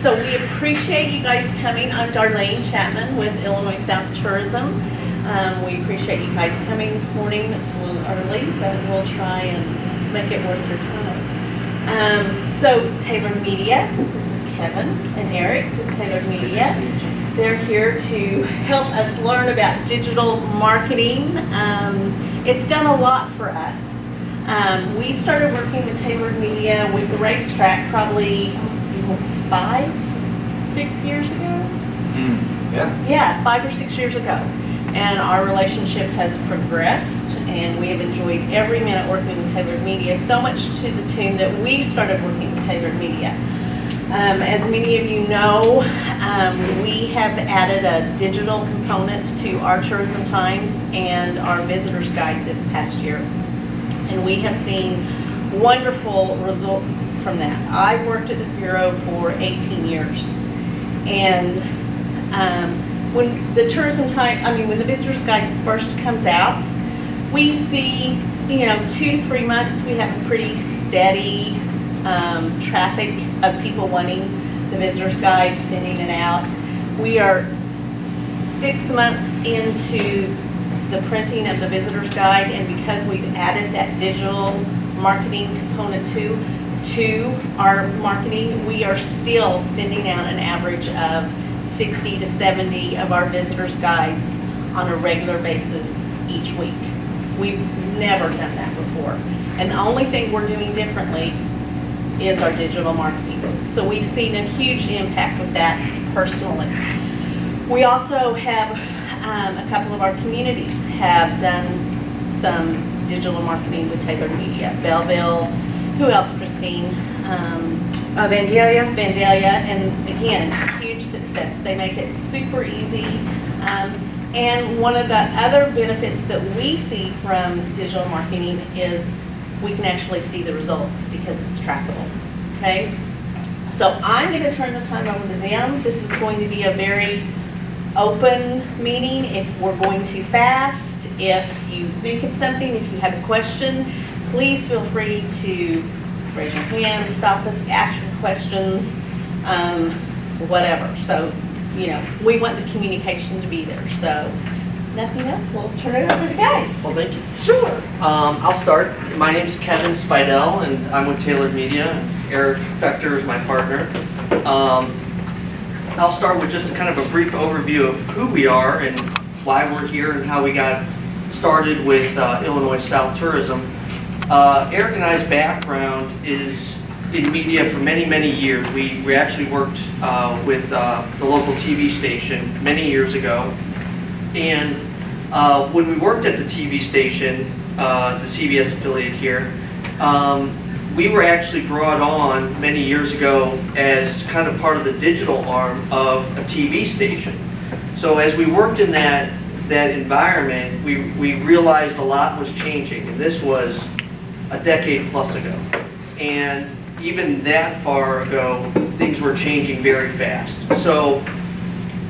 So we appreciate you guys coming. I'm Darlene Chapman with ILLINOISouth Tourism. We appreciate you guys coming this morning. It's a little early, but we'll try and make it worth your time. So Tailored Media, this is Kevin and Eric with Tailored Media. They're here to help us learn about digital marketing. It's done a lot for us. We started working with Tailored Media with the racetrack probably 5-6 years ago. Yeah, 5 or 6 years ago. And our relationship has progressed, and we have enjoyed every minute working with Tailored Media, so much to the tune that we started working with Tailored Media. As many of you know, we have added a digital component to our Tourism Times and our Visitors Guide this past year. And we have seen wonderful results from that. I worked at the Bureau for 18 years. And when the when the Visitors Guide first comes out, we see, 2 to 3 months, we have a pretty steady traffic of people wanting the Visitors Guide, sending it out. We are 6 months into the printing of the Visitors Guide, and because we've added that digital marketing component to our marketing, we are still sending out an average of 60 to 70 of our Visitors Guides on a regular basis each week. We've never done that before. And the only thing we're doing differently is our digital marketing. So we've seen a huge impact with that personally. We also have a couple of our communities have done some digital marketing with Tailored Media. Belleville, who else, Christine? Vandalia, and again, huge success. They make it super easy. And one of the other benefits that we see from digital marketing is we can actually see the results because it's trackable, okay? So I'm going to turn the time over to them. This is going to be a very open meeting. If we're going too fast, if you think of something, if you have a question, please feel free to raise your hand, stop us, ask your questions, whatever. So, we want the communication to be there. So, nothing else, we'll turn it over to the guys. Well, thank you. Sure. I'll start. My name's Kevin Spidell, and I'm with Tailored Media. Eric Fector is my partner. I'll start with just kind of a brief overview of who we are and why we're here and how we got started with ILLINOISouth Tourism. Eric and I's background is in media for many, many years. We actually worked with the local TV station many years ago. And when we worked at the TV station, the CBS affiliate here, we were actually brought on many years ago as kind of part of the digital arm of a TV station. So as we worked in that environment, we realized a lot was changing, and this was a decade plus ago. And even that far ago, things were changing very fast. So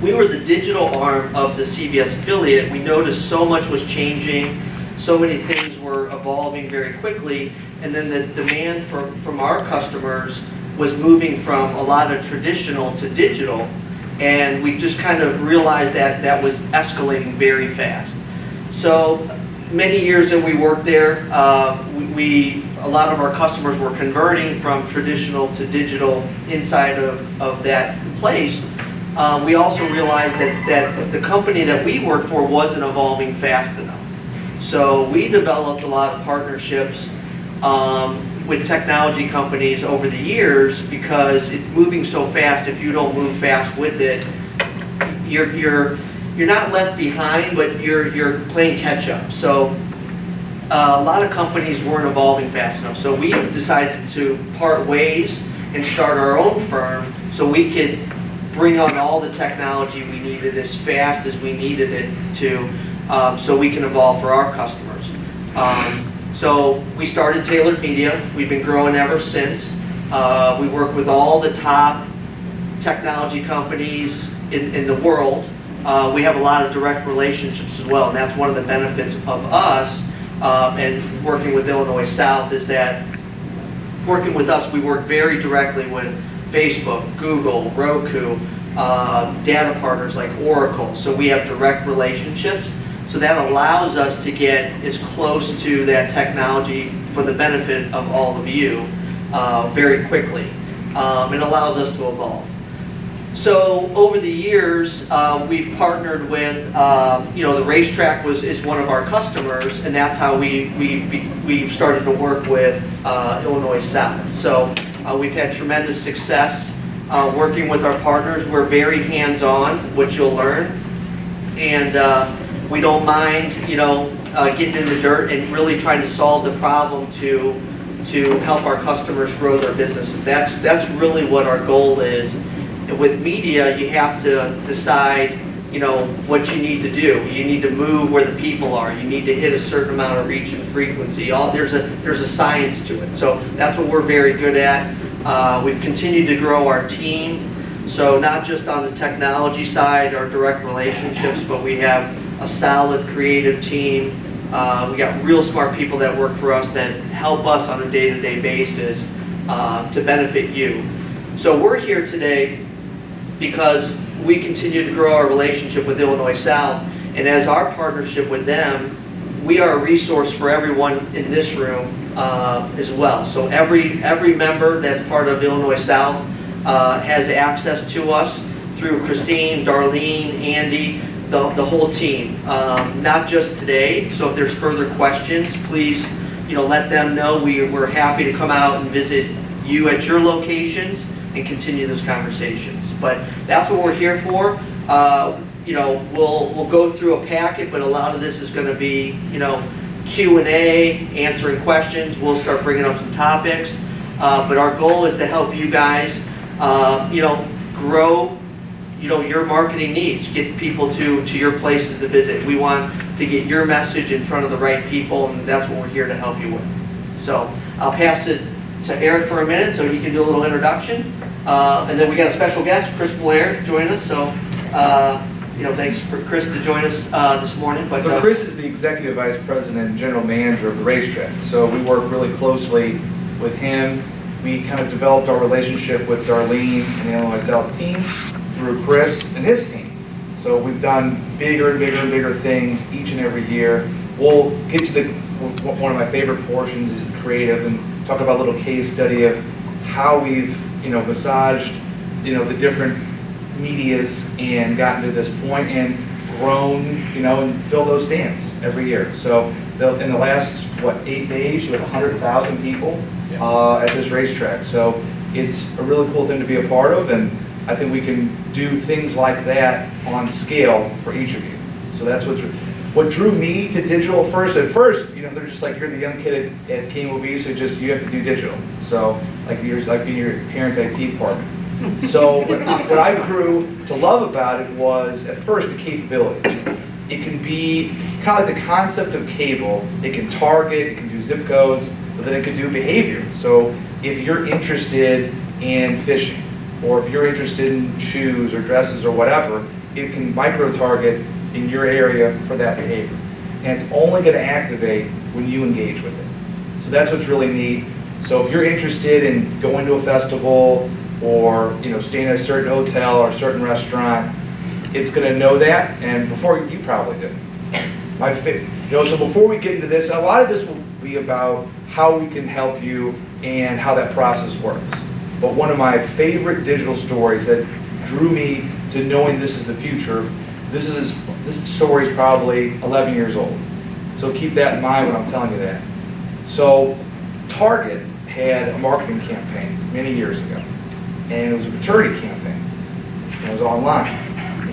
we were the digital arm of the CBS affiliate. We noticed so much was changing, so many things were evolving very quickly, and then the demand from our customers was moving from a lot of traditional to digital, and we just kind of realized that was escalating very fast. So many years that we worked there, a lot of our customers were converting from traditional to digital inside of that place. We also realized that the company that we worked for wasn't evolving fast enough. So we developed a lot of partnerships with technology companies over the years because it's moving so fast. If you don't move fast with it, you're not left behind, but you're playing catch up. So a lot of companies weren't evolving fast enough. So we decided to part ways and start our own firm so we could bring on all the technology we needed as fast as we needed it to, so we can evolve for our customers. So we started Tailored Media. We've been growing ever since. We work with all the top technology companies in the world. We have a lot of direct relationships as well, and that's one of the benefits of us and working with ILLINOISouth is that working with us, we work very directly with Facebook, Google, Roku, data partners like Oracle. So we have direct relationships. So that allows us to get as close to that technology for the benefit of all of you very quickly. It allows us to evolve. So over the years, we've partnered with, the racetrack is one of our customers, and that's how we've started to work with Illinois South. So we've had tremendous success working with our partners. We're very hands-on, which you'll learn, and we don't mind, getting in the dirt and really trying to solve the problem to help our customers grow their businesses. That's really what our goal is. With media, you have to decide, what you need to do. You need to move where the people are. You need to hit a certain amount of reach and frequency. There's a science to it. So that's what we're very good at. We've continued to grow our team. So not just on the technology side, our direct relationships, but we have a solid creative team. We got real smart people that work for us that help us on a day-to-day basis to benefit you. So we're here today because we continue to grow our relationship with Illinois South, and as our partnership with them, we are a resource for everyone in this room as well. So every member that's part of Illinois South has access to us through Christine, Darlene, Andy, the whole team. Not just today, so if there's further questions, please let them know. We're happy to come out and visit you at your locations and continue those conversations. But that's what we're here for. We'll go through a packet, but a lot of this is going to be, Q&A, answering questions. We'll start bringing up some topics. But our goal is to help you guys, grow, your marketing needs, get people to your places to visit. We want to get your message in front of the right people, and that's what we're here to help you with. So I'll pass it to Eric for a minute so he can do a little introduction. And then we got a special guest, Chris Blair, join us. So, thanks for Chris to join us this morning. But, so Chris is the Executive Vice President and General Manager of the racetrack. So we work really closely with him. We kind of developed our relationship with Darlene and the Illinois South team through Chris and his team. So we've done bigger and bigger and bigger things each and every year. We'll get to one of my favorite portions is the creative, and talk about a little case study of how we've massaged the different medias and gotten to this point and grown and filled those stands every year. So in the last 8 days you had 100,000 people at this racetrack. So it's a really cool thing to be a part of, and I think we can do things like that on scale for each of you. So that's what drew me to digital first. At first, they're just like, you're the young kid at KMOV, so you have to do digital. So you're like being your parents' IT department. So what I grew to love about it was, at first, the capabilities. It can be kind of like the concept of cable. It can target, it can do zip codes, but then it can do behavior. So if you're interested in fishing, or if you're interested in shoes or dresses or whatever, it can micro-target in your area for that behavior. And it's only going to activate when you engage with it. So that's what's really neat. So if you're interested in going to a festival or staying at a certain hotel or a certain restaurant, it's going to know that, and before you probably did. So before we get into this, a lot of this will be about how we can help you and how that process works. But one of my favorite digital stories that drew me to knowing this is the future, this story is probably 11 years old. So keep that in mind when I'm telling you that. So Target had a marketing campaign many years ago, and it was a maternity campaign. It was online,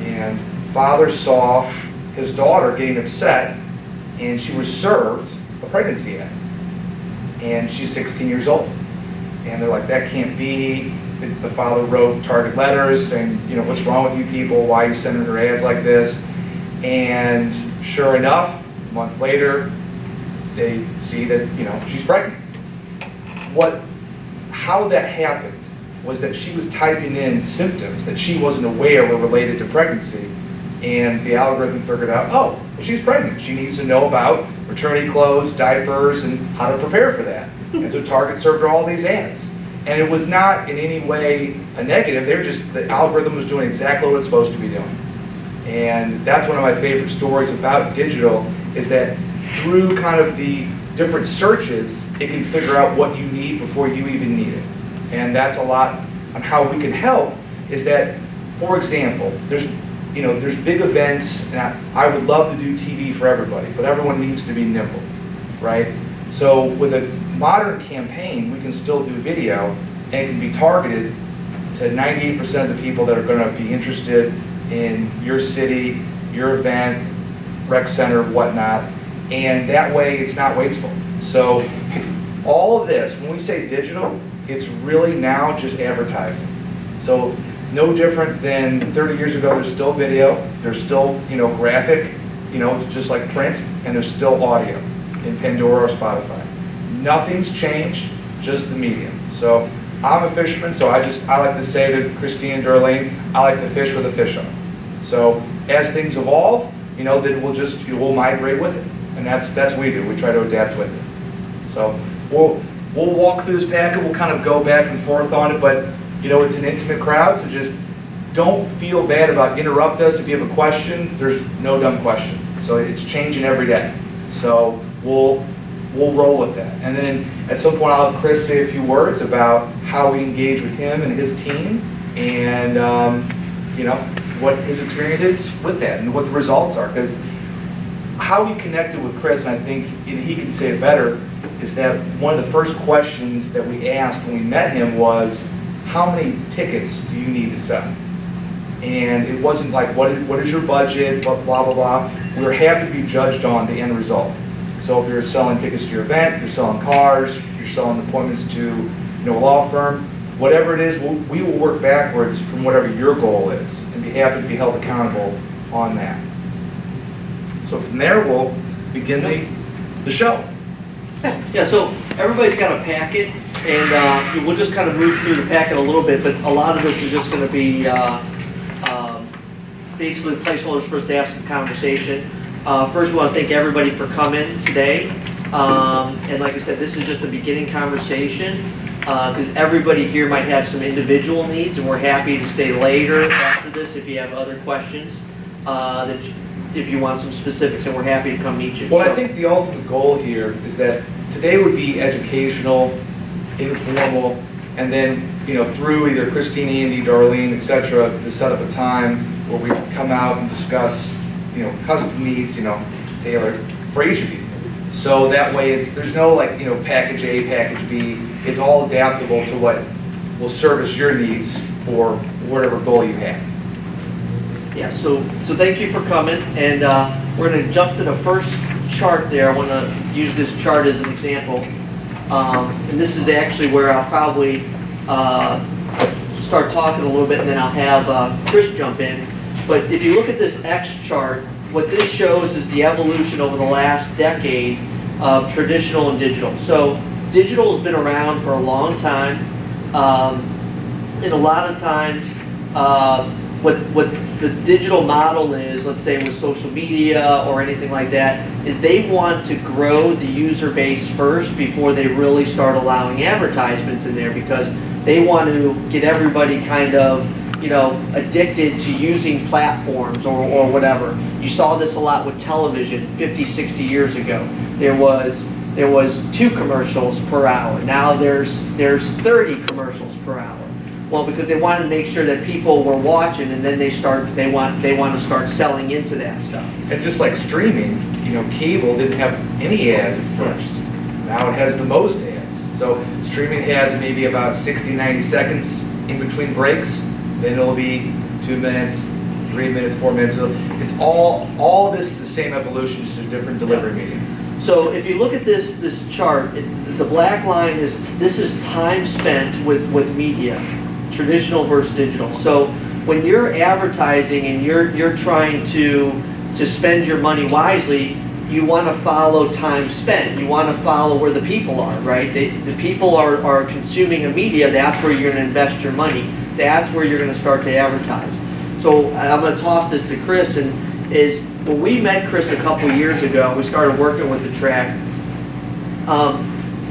and father saw his daughter getting upset, and she was served a pregnancy ad, and she's 16 years old. And they're like, that can't be. The father wrote Target letters saying, what's wrong with you people? Why are you sending her ads like this? And sure enough, a month later, they see that, she's pregnant. How that happened was that she was typing in symptoms that she wasn't aware were related to pregnancy, and the algorithm figured out, oh, well, she's pregnant. She needs to know about maternity clothes, diapers, and how to prepare for that. And so Target served her all these ads. And it was not in any way a negative, the algorithm was doing exactly what it's supposed to be doing. And that's one of my favorite stories about digital, is that through kind of the different searches, it can figure out what you need before you even need it. And that's a lot on how we can help, is that, for example, there's big events, and I would love to do TV for everybody, but everyone needs to be nimble, right? So with a modern campaign, we can still do video, and it can be targeted to 98% of the people that are going to be interested in your city, your event, rec center, whatnot, and that way it's not wasteful. So it's all of this, when we say digital, it's really now just advertising. So no different than 30 years ago, there's still video, there's still, graphic, just like print, and there's still audio in Pandora or Spotify. Nothing's changed, just the medium. So I'm a fisherman, so I like to say to Christine and Darlene, I like to fish with a fish on. So as things evolve, then we'll migrate with it. And that's what we do. We try to adapt with it. So we'll walk through this packet, we'll kind of go back and forth on it, but it's an intimate crowd, so just don't feel bad about interrupt us. If you have a question, there's no dumb question. So it's changing every day. So we'll roll with that. And then at some point I'll have Chris say a few words about how we engage with him and his team, and what his experience is with that and what the results are. Because how we connected with Chris, and I think he can say it better, is that one of the first questions that we asked when we met him was, how many tickets do you need to sell? And it wasn't like, what is your budget, blah, blah, blah, blah. We were happy to be judged on the end result. So if you're selling tickets to your event, you're selling cars, you're selling appointments to a law firm, whatever it is, we will work backwards from whatever your goal is and be happy to be held accountable on that. So from there, we'll begin the show. Yeah, so everybody's got a packet, and we'll just kind of move through the packet a little bit, but a lot of this is just going to be basically placeholders for us to have some conversation. First, we want to thank everybody for coming today. And like I said, this is just a beginning conversation, because everybody here might have some individual needs, and we're happy to stay later after this if you have other questions, if you want some specifics, and we're happy to come meet you. Well, I think the ultimate goal here is that today would be educational, informal, and then through either Christine, Andy, Darlene, etc., to set up a time where we come out and discuss custom needs, tailored for each of you. So that way there's no package A, package B. It's all adaptable to what will service your needs for whatever goal you have. Yeah, so thank you for coming, and we're going to jump to the first chart there. I want to use this chart as an example, and this is actually where I'll probably start talking a little bit, and then I'll have Chris jump in. But if you look at this X chart, what this shows is the evolution over the last decade of traditional and digital. So digital has been around for a long time, and a lot of times what the digital model is, let's say with social media or anything like that, is they want to grow the user base first before they really start allowing advertisements in there, because they want to get everybody kind of addicted to using platforms or whatever. You saw this a lot with television 50, 60 years ago. There was 2 commercials per hour. Now there's 30 commercials per hour. Well, because they wanted to make sure that people were watching, and then they want to start selling into that stuff. And just like streaming, cable didn't have any ads at first. Now it has the most ads. So streaming has maybe about 60, 90 seconds in between breaks. Then it'll be 2 minutes, 3 minutes, 4 minutes. So it's all this the same evolution, just a different delivery medium. So if you look at this chart, the black line this is time spent with media, traditional versus digital. So when you're advertising and you're trying to spend your money wisely, you want to follow time spent. You want to follow where the people are, right? The people are consuming a media. That's where you're going to invest your money. That's where you're going to start to advertise. So I'm going to toss this to Chris, and when we met Chris a couple years ago, we started working with the track.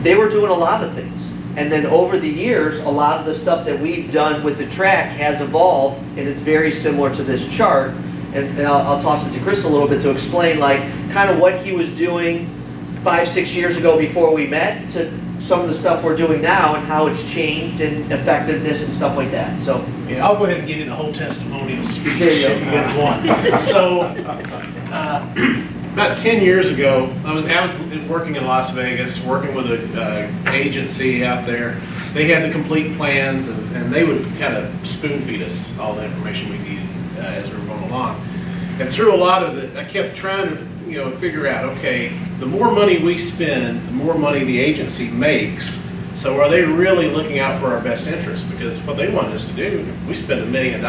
They were doing a lot of things, And then over the years, a lot of the stuff that we've done with the track has evolved, and it's very similar to this chart. And I'll toss it to Chris a little bit to explain, like, kind of what he was doing 5-6 years ago before we met to some of the stuff we're doing now and how it's changed and effectiveness and stuff like that. So Yeah, I'll go ahead and give you the whole testimonial speech There you go. if you guys want. So, about 10 years ago, I was working in Las Vegas, working with an agency out there. They had the complete plans, and they would kind of spoon feed us all the information we needed as we were going along. And through a lot of it, I kept trying to figure out, okay, the more money we spend, the more money the agency makes. So are they really looking out for our best interest? Because what they wanted us to do, if we spend $1 million,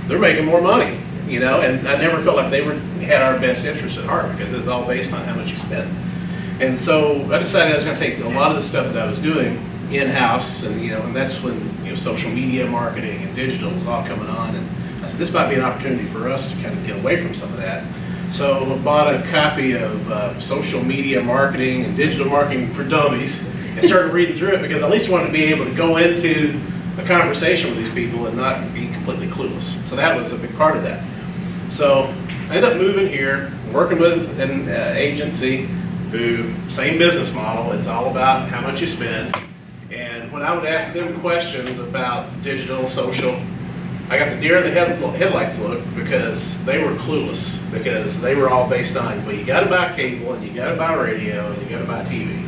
they're making more money, and I never felt like they had our best interest at heart, because it's all based on how much you spend. And so I decided I was going to take a lot of the stuff that I was doing in-house, and that's when social media marketing and digital was all coming on, and I said this might be an opportunity for us to kind of get away from some of that. So I bought a copy of Social Media Marketing and Digital Marketing for Dummies and started reading through it, because I at least wanted to be able to go into a conversation with these people and not be completely clueless. So that was a big part of that. So I ended up moving here, working with an agency who, same business model, it's all about how much you spend. And when I would ask them questions about digital, social, I got the deer in the headlights look, because they were clueless, because they were all based on, well, you got to buy cable, and you got to buy radio, and you got to buy TV.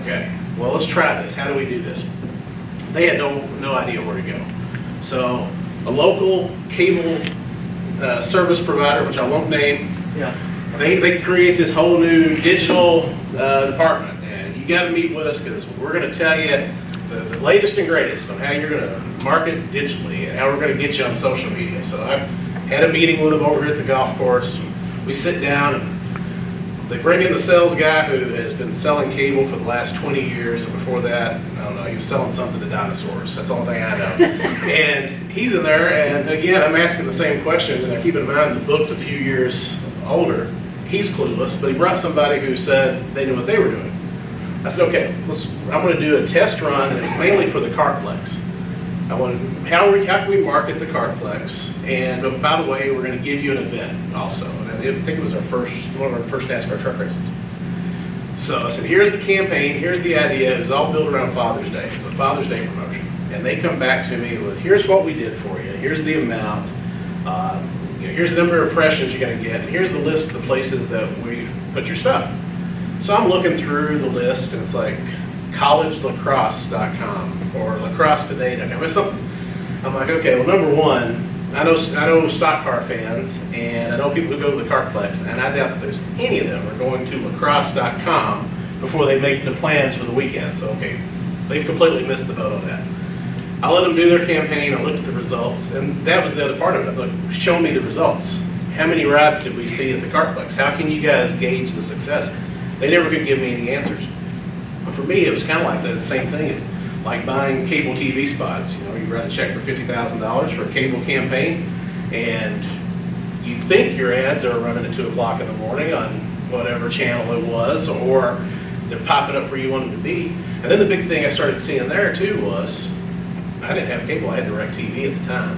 Okay, well, let's try this. How do we do this? They had no idea where to go. So a local cable service provider, which I won't name, they create this whole new digital department, and you got to meet with us, because we're going to tell you the latest and greatest on how you're going to market digitally and how we're going to get you on social media. So I had a meeting with them over here at the golf course. We sit down, and they bring in the sales guy who has been selling cable for the last 20 years, and before that, I don't know, he was selling something to dinosaurs. That's the only thing I know. And he's in there, and again, I'm asking the same questions, and I keep in mind the book's a few years older. He's clueless, but he brought somebody who said they knew what they were doing. I said, okay, I'm going to do a test run, and it's mainly for the Cartplex. How can we market the Cartplex? And by the way, we're going to give you an event also. And I think it was one of our first NASCAR truck races. So I said, here's the campaign, here's the idea. It was all built around Father's Day. It was a Father's Day promotion. And they come back to me with, here's what we did for you. Here's the amount. Here's the number of impressions you're going to get. And here's the list of the places that we put your stuff. So I'm looking through the list, and it's like collegelacrosse.com or lacrossetoday.com. It's something. I'm like, okay, well, number one, I know stock car fans, and I know people who go to the Cartplex, and I doubt that there's any of them are going to lacrosse.com before they make the plans for the weekend. So, okay, they've completely missed the boat on that. I let them do their campaign. I looked at the results, and that was the other part of it. Look, show me the results. How many rides did we see at the Cartplex? How can you guys gauge the success? They never could give me any answers. But for me, it was kind of like the same thing. It's like buying cable TV spots. You write a check for $50,000 for a cable campaign, and you think your ads are running at 2 o'clock in the morning on whatever channel it was, or they're popping up where you want them to be. And then the big thing I started seeing there too was, I didn't have cable, I had DirecTV at the time.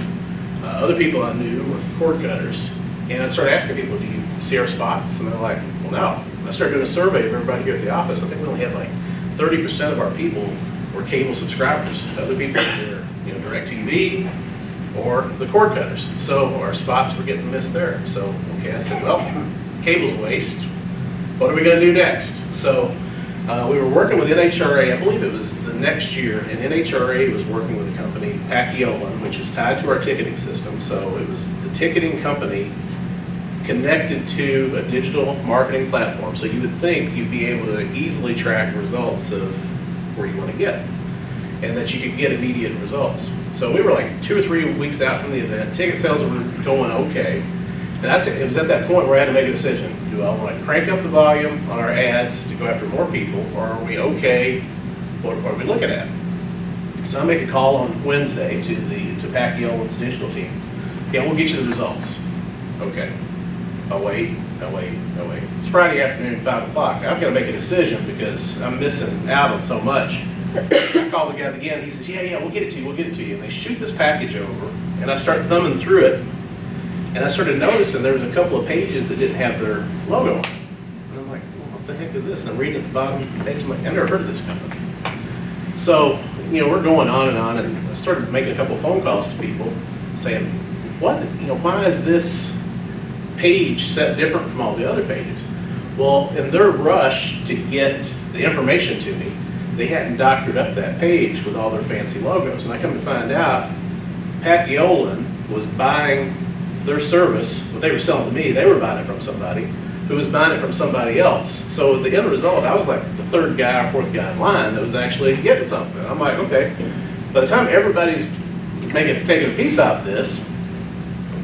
Other people I knew were cord cutters, and I started asking people, do you see our spots? And they're like, well, no. I started doing a survey of everybody here at the office. I think we only had like 30% of our people were cable subscribers. Other people were, DirecTV or the cord cutters. So our spots were getting missed there. So, okay, I said, well, cable's a waste. What are we going to do next? So we were working with NHRA, I believe it was the next year, and NHRA was working with a company, Paciolan, which is tied to our ticketing system. So it was the ticketing company connected to a digital marketing platform. So you would think you'd be able to easily track results of where you want to get, and that you could get immediate results. So we were like 2 or 3 weeks out from the event. Ticket sales were going okay. And it was at that point where I had to make a decision. Do I want to crank up the volume on our ads to go after more people, or are we okay? What are we looking at? So I make a call on Wednesday to Paciolan's digital team. Yeah, we'll get you the results. Okay. I'll wait. It's Friday afternoon, 5 o'clock. I've got to make a decision because I'm missing out on so much. I called the guy again, he says, yeah, we'll get it to you. And they shoot this package over, and I start thumbing through it, and I started noticing there was a couple of pages that didn't have their logo on. And I'm like, well, what the heck is this? And I'm reading at the bottom of the page, I'm like, I've never heard of this company. So, we're going on, and I started making a couple of phone calls to people saying, why is this page set different from all the other pages? Well, in their rush to get the information to me, they hadn't doctored up that page with all their fancy logos. And I come to find out, Pat Yolen was buying their service, what they were selling to me, they were buying it from somebody who was buying it from somebody else. So the end result, I was like the third guy or fourth guy in line that was actually getting something. I'm like, okay, by the time everybody's taking a piece out of this,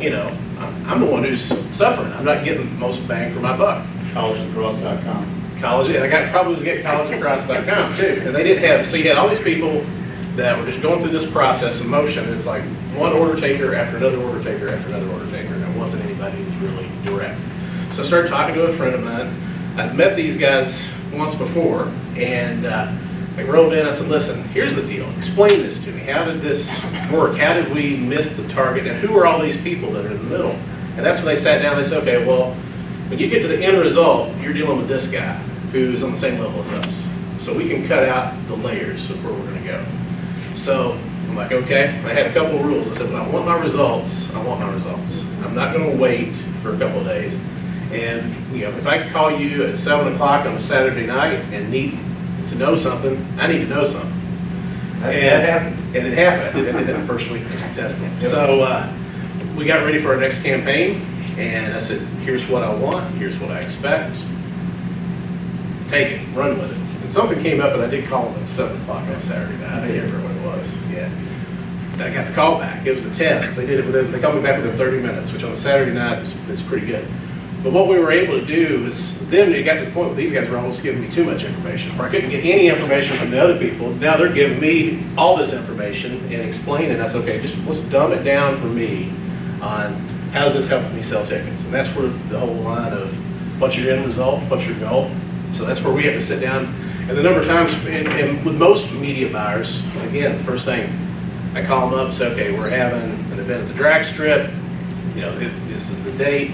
I'm the one who's suffering. I'm not getting the most bang for my buck. collegeacross.com. College, and I probably was getting collegeacross.com too. And they didn't have, so you had all these people that were just going through this process of motion. It's like one order taker after another order taker after another order taker, and there wasn't anybody who was really direct. So I started talking to a friend of mine. I'd met these guys once before, and I rolled in. I said, listen, here's the deal. Explain this to me. How did this work? How did we miss the target? And who are all these people that are in the middle? And that's when they sat down and they said, okay, well, when you get to the end result, you're dealing with this guy who's on the same level as us. So we can cut out the layers of where we're going to go. So I'm like, okay. I had a couple of rules. I said, when I want my results, I want my results. I'm not going to wait for a couple of days. And if I call you at 7 o'clock on a Saturday night and need to know something, I need to know something. That happened. And it happened. I did that the first week just to test them. Yep. So we got ready for our next campaign, and I said, here's what I want, here's what I expect. Take it, run with it. And something came up, and I did call them at 7 o'clock on Saturday night. I can't remember what it was. Yeah. I got the call back. It was a test. They did it they called me back within 30 minutes, which on a Saturday night is pretty good. But what we were able to do is, then it got to the point where these guys were almost giving me too much information, where I couldn't get any information from the other people. Now they're giving me all this information and explaining it. I said, okay, just let's dumb it down for me on how's this helping me sell tickets. And that's where the whole line of what's your end result, what's your goal. So that's where we have to sit down. And the number of times, and with most media buyers, again, the first thing, I call them up and say, okay, we're having an event at the drag strip. This is the date,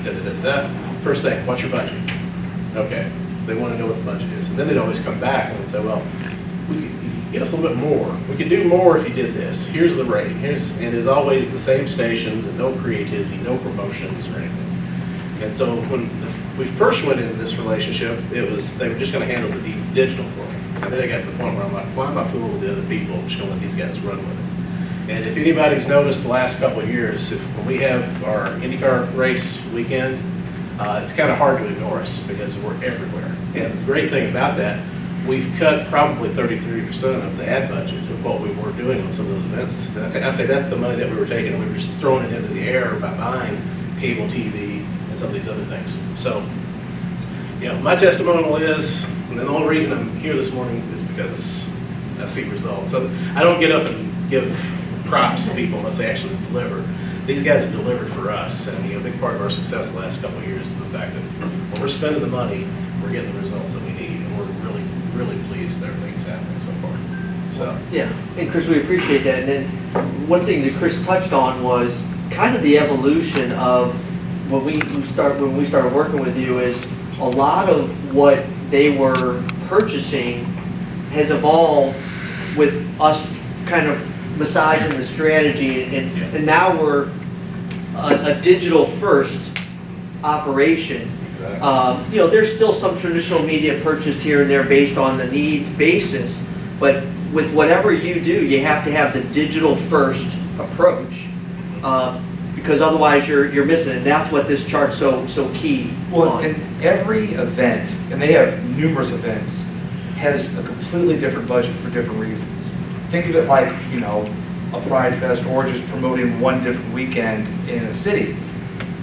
First thing, what's your budget? Okay, they want to know what the budget is. And then they'd always come back and they'd say, well, we could get us a little bit more. We could do more if you did this. Here's the rate. And it is always the same stations and no creativity, no promotions or anything. And so when we first went into this relationship, they were just going to handle the digital for me. And then I got to the point where I'm like, why am I fooling with the other people? I'm just going to let these guys run with it. And if anybody's noticed the last couple of years, when we have our IndyCar race weekend, it's kind of hard to ignore us because we're everywhere. And the great thing about that, we've cut probably 33% of the ad budget of what we were doing on some of those events. I say that's the money that we were taking and we were just throwing it into the air by buying cable TV and some of these other things. So, my testimonial is, and the only reason I'm here this morning is because I see results. So I don't get up and give props to people unless they actually deliver. These guys have delivered for us, and a big part of our success the last couple of years is the fact that when we're spending the money, we're getting the results that we need, and we're really, really pleased with everything that's happening so far. So Yeah, and Chris, we appreciate that. And then one thing that Chris touched on was kind of the evolution of when we started working with you is a lot of what they were purchasing has evolved with us kind of massaging the strategy, and now we're a digital first operation. exactly. There's still some traditional media purchased here and there based on the need basis, but with whatever you do, you have to have the digital first approach, because otherwise you're missing it. And that's what this chart's so key Well, on. and every event, and they have numerous events, has a completely different budget for different reasons. Think of it like, a Pride Fest or just promoting one different weekend in a city.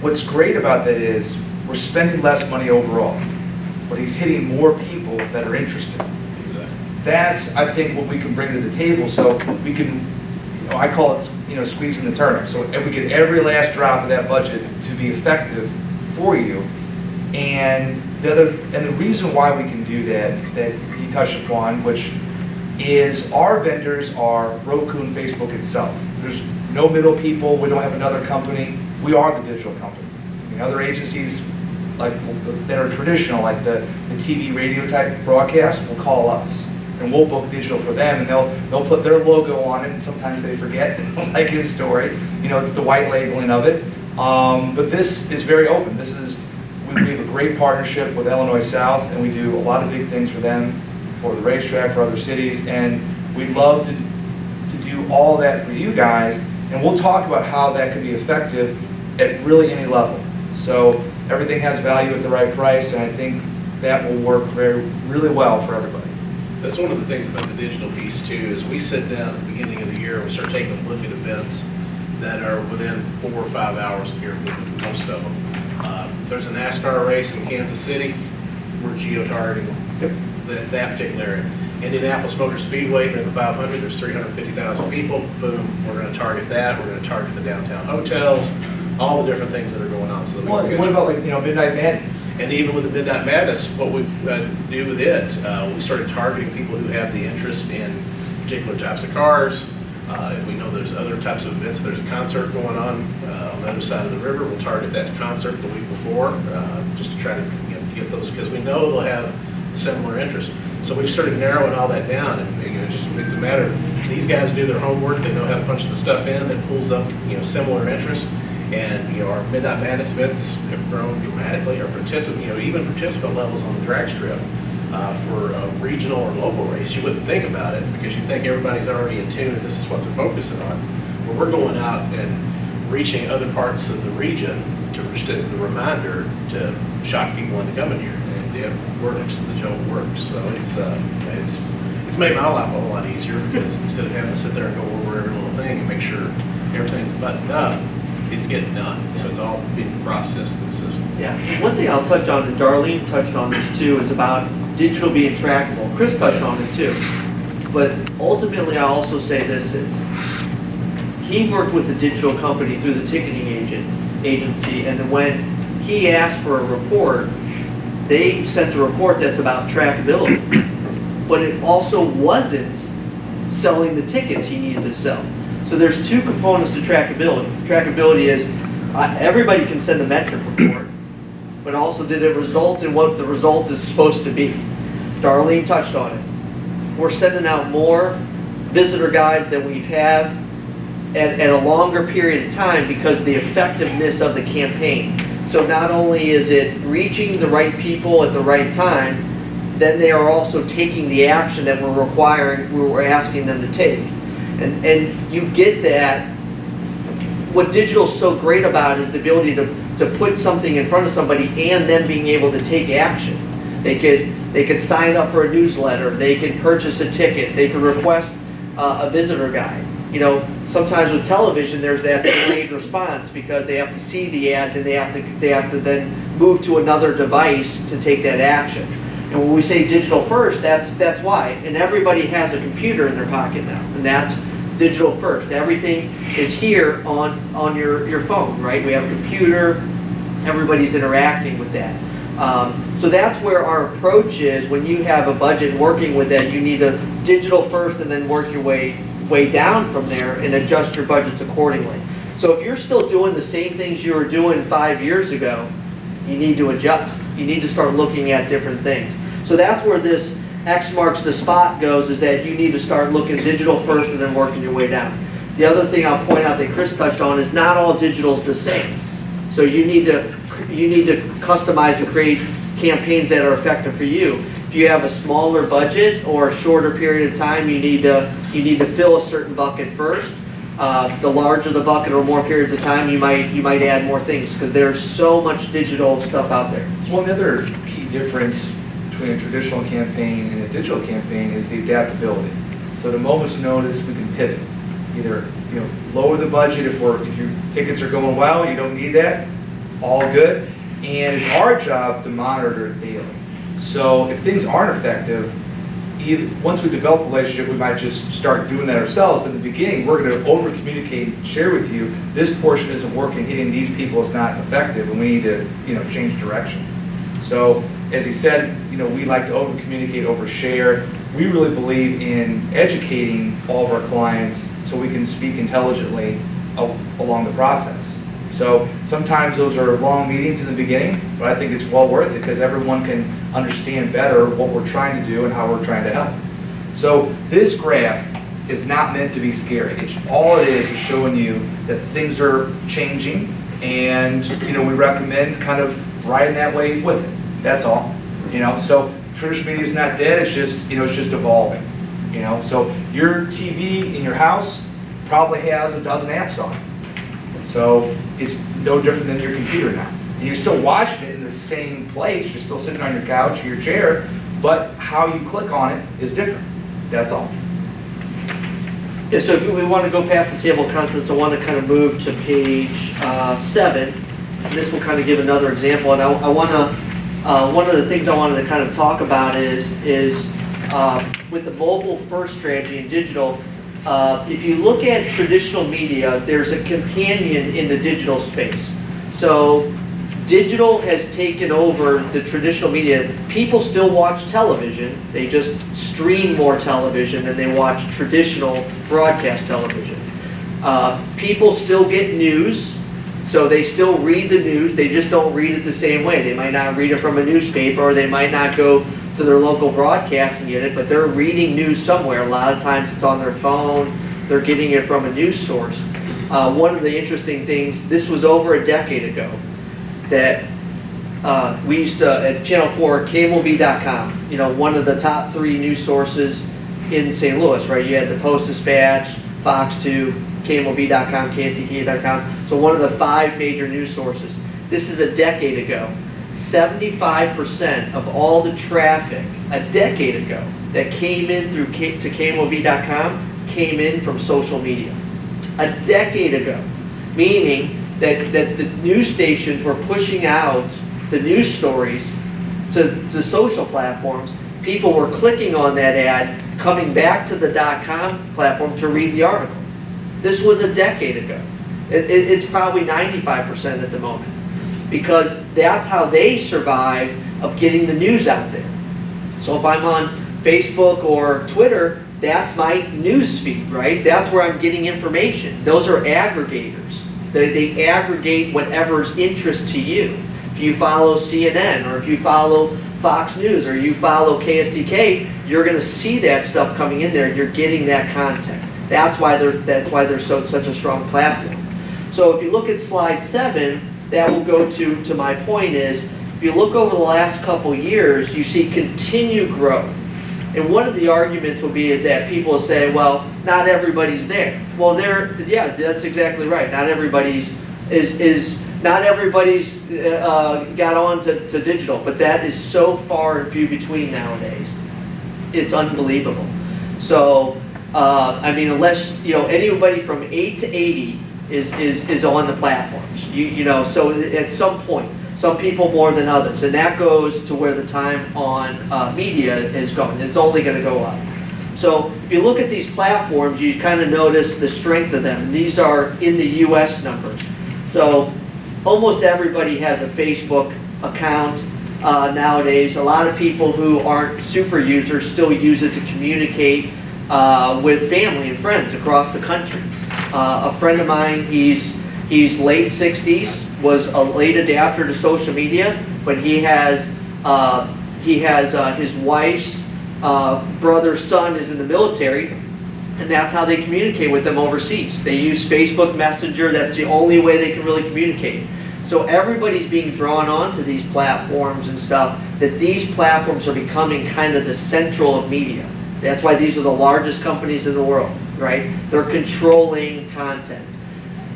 What's great about that is we're spending less money overall, but he's hitting more people that are interested. Exactly. That's, I think, what we can bring to the table, so we can, I call it, squeezing the turnip. So we get every last drop of that budget to be effective for you. And the reason why we can do that he touched upon, which is our vendors are Roku and Facebook itself. There's no middle people, we don't have another company, we are the digital company. I mean, other agencies like that are traditional, like the TV, radio type broadcast, will call us. And we'll book digital for them, and they'll put their logo on it, and sometimes they forget, like his story. You know, it's the white labeling of it. But this is very open. We have a great partnership with Illinois South, and we do a lot of big things for them, for the racetrack, for other cities, and we'd love to do all that for you guys, and we'll talk about how that can be effective at really any level. So everything has value at the right price, and I think that will work really well for everybody. That's one of the things about the digital piece too, is we sit down at the beginning of the year and we start taking a look at events that are within 4 or 5 hours of here, most of them. If there's a NASCAR race in Kansas City, we're geo-targeting that particular area. Indianapolis Motor Speedway near the 500, there's 350,000 people, boom, we're gonna target that, we're gonna target the downtown hotels, all the different things that are going on. So that we can What about, like, Midnight Madness? And even with the Midnight Madness, what we do with it, we started targeting people who have the interest in particular types of cars. If we know there's other types of events, if there's a concert going on the other side of the river, we'll target that concert the week before, just to try to get those, because we know they'll have a similar interest. So we've started narrowing all that down, and it's a matter of these guys do their homework, they know how to punch the stuff in that pulls up similar interest. And our Midnight Madness events have grown dramatically. Our even participant levels on the drag strip for a regional or local race, you wouldn't think about it because you think everybody's already in tune and this is what they're focusing on. But we're going out and reaching other parts of the region just as the reminder to shock people into coming here. And it works. The joke works. So it's made my life a whole lot easier because instead of having to sit there and go over every little thing and make sure everything's buttoned up, it's getting done, so it's all being processed through the system. Yeah, one thing I'll touch on, and Darlene touched on this too, is about digital being trackable. Chris touched on it too. But ultimately, I'll also say this is, he worked with the digital company through the ticketing agency, and then when he asked for a report, they sent a report that's about trackability. But it also wasn't selling the tickets he needed to sell. So there's two components to trackability. Trackability is everybody can send a metric report, but also did it result in what the result is supposed to be? Darlene touched on it. We're sending out more visitor guides than we've had at a longer period of time because of the effectiveness of the campaign. So not only is it reaching the right people at the right time, then they are also taking the action that we're asking them to take. And you get that. What digital's so great about is the ability to put something in front of somebody and them being able to take action. They could sign up for a newsletter, they could purchase a ticket, they could request a visitor guide. Sometimes with television there's that delayed response because they have to see the ad and they have to then move to another device to take that action. And when we say digital first, that's why. And everybody has a computer in their pocket now, and that's digital first. Everything is here on your phone, right? We have a computer. Everybody's interacting with that. So that's where our approach is. When you have a budget working with that, you need a digital first and then work your way down from there and adjust your budgets accordingly. So if you're still doing the same things you were doing 5 years ago, you need to adjust. You need to start looking at different things. So that's where this X marks the spot goes, is that you need to start looking digital first and then working your way down. The other thing I'll point out that Chris touched on is not all digital is the same. So you need to customize and create campaigns that are effective for you. If you have a smaller budget or a shorter period of time, you need to fill a certain bucket first. The larger the bucket or more periods of time, you might add more things because there's so much digital stuff out there. One other key difference between a traditional campaign and a digital campaign is the adaptability. So at a moment's notice, we can pivot. Either lower the budget if your tickets are going well, you don't need that, all good. And it's our job to monitor it daily. So if things aren't effective, once we develop a relationship, we might just start doing that ourselves. But in the beginning, we're going to over-communicate, share with you, this portion isn't working, hitting these people is not effective, and we need to change direction. So as he said, we like to over-communicate, over-share. we really believe in educating all of our clients so we can speak intelligently along the process. So sometimes those are long meetings in the beginning, but I think it's well worth it because everyone can understand better what we're trying to do and how we're trying to help. So this graph is not meant to be scary. It's all it is showing you that things are changing, and we recommend kind of riding that wave with it. That's all. So traditional media is not dead. It's just it's just evolving. So your TV in your house probably has a dozen apps on it. So it's no different than your computer now. And you're still watching it in the same place. You're still sitting on your couch or your chair, but how you click on it is different. That's all. Yeah, so if we want to go past the table of contents, I want to kind of move to page 7. And this will kind of give another example. And I want to, one of the things I wanted to kind of talk about is with the mobile first strategy and digital, if you look at traditional media, there's a companion in the digital space. So digital has taken over the traditional media. People still watch television. They just stream more television than they watch traditional broadcast television. People still get news, so they still read the news. They just don't read it the same way. They might not read it from a newspaper, or they might not go to their local broadcast and get it, but they're reading news somewhere. A lot of times it's on their phone. They're getting it from a news source. One of the interesting things, this was over a decade ago, that we used to, at Channel 4, KMOV.com, one of the top 3 news sources in St. Louis, right? You had the Post-Dispatch, Fox 2, KMOV.com, KSTK.com. So one of the 5 major news sources. This is a decade ago. 75% of all the traffic a decade ago that came in through to KMOV.com came in from social media. A decade ago. Meaning that the news stations were pushing out the news stories to social platforms. People were clicking on that ad, coming back to the .com platform to read the article. This was a decade ago. It's probably 95% at the moment, because that's how they survive of getting the news out there. So if I'm on Facebook or Twitter, that's my news feed, right? That's where I'm getting information. Those are aggregators. They aggregate whatever's interest to you. If you follow CNN, or if you follow Fox News, or you follow KSTK, you're going to see that stuff coming in there. You're getting that content. That's why they're such a strong platform. So if you look at slide 7, that will go to my point is, if you look over the last couple years, you see continued growth. And one of the arguments will be is that people will say, well, not everybody's there. Well, yeah, that's exactly right. Not everybody's not everybody's got on to digital, but that is so far and few between nowadays. It's unbelievable. So, I mean, unless anybody from 8 to 80 is on the platforms. So at some point. Some people more than others, and that goes to where the time on media is going. It's only going to go up. So if you look at these platforms, you kind of notice the strength of them. These are in the U.S. numbers. So almost everybody has a Facebook account nowadays. A lot of people who aren't super users still use it to communicate with family and friends across the country. A friend of mine, he's late 60s. Was a late adapter to social media, but he has his wife's brother's son is in the military, and that's how they communicate with them overseas. They use Facebook Messenger. That's the only way they can really communicate. So everybody's being drawn onto these platforms and stuff, that these platforms are becoming kind of the central of media. That's why these are the largest companies in the world, right? They're controlling content.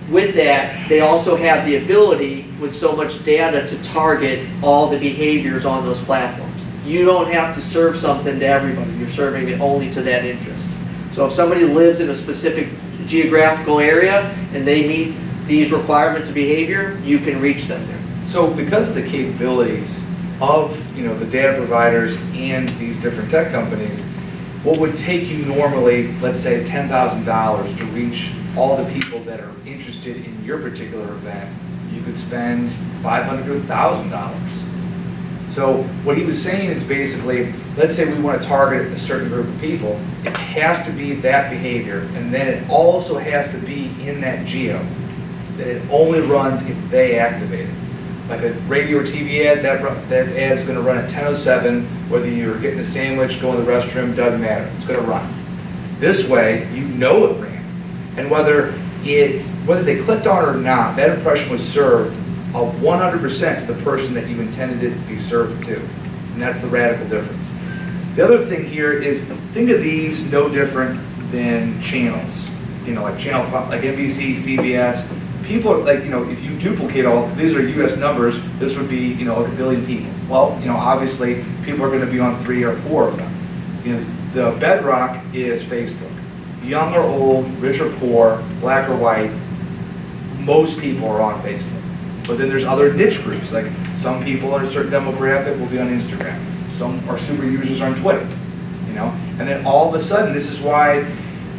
With that, they also have the ability, with so much data, to target all the behaviors on those platforms. You don't have to serve something to everybody. You're serving it only to that interest. So if somebody lives in a specific geographical area and they meet these requirements of behavior, you can reach them there. So because of the capabilities of the data providers and these different tech companies, what would take you normally, let's say $10,000 to reach all the people that are interested in your particular event, you could spend $500 to $1,000. So what he was saying is basically, let's say we want to target a certain group of people, it has to be that behavior, and then it also has to be in that geo, that it only runs if they activate it. Like a radio or TV ad, that ad is going to run at 10:07, whether you're getting a sandwich, going to the restroom, doesn't matter, it's going to run. This way, you know it ran, and whether they clicked on it or not, that impression was served 100% to the person that you intended it to be served to, and that's the radical difference. The other thing here is, think of these no different than channels, like channel 5, like NBC, CBS. People are like, if you duplicate all, these are US numbers, this would be, like a billion people. Well, obviously, people are going to be on 3 or 4 of them. The bedrock is Facebook. Young or old, rich or poor, black or white, most people are on Facebook. But then there's other niche groups, like some people in a certain demographic will be on Instagram. Some are super users on Twitter, And then all of a sudden, this is why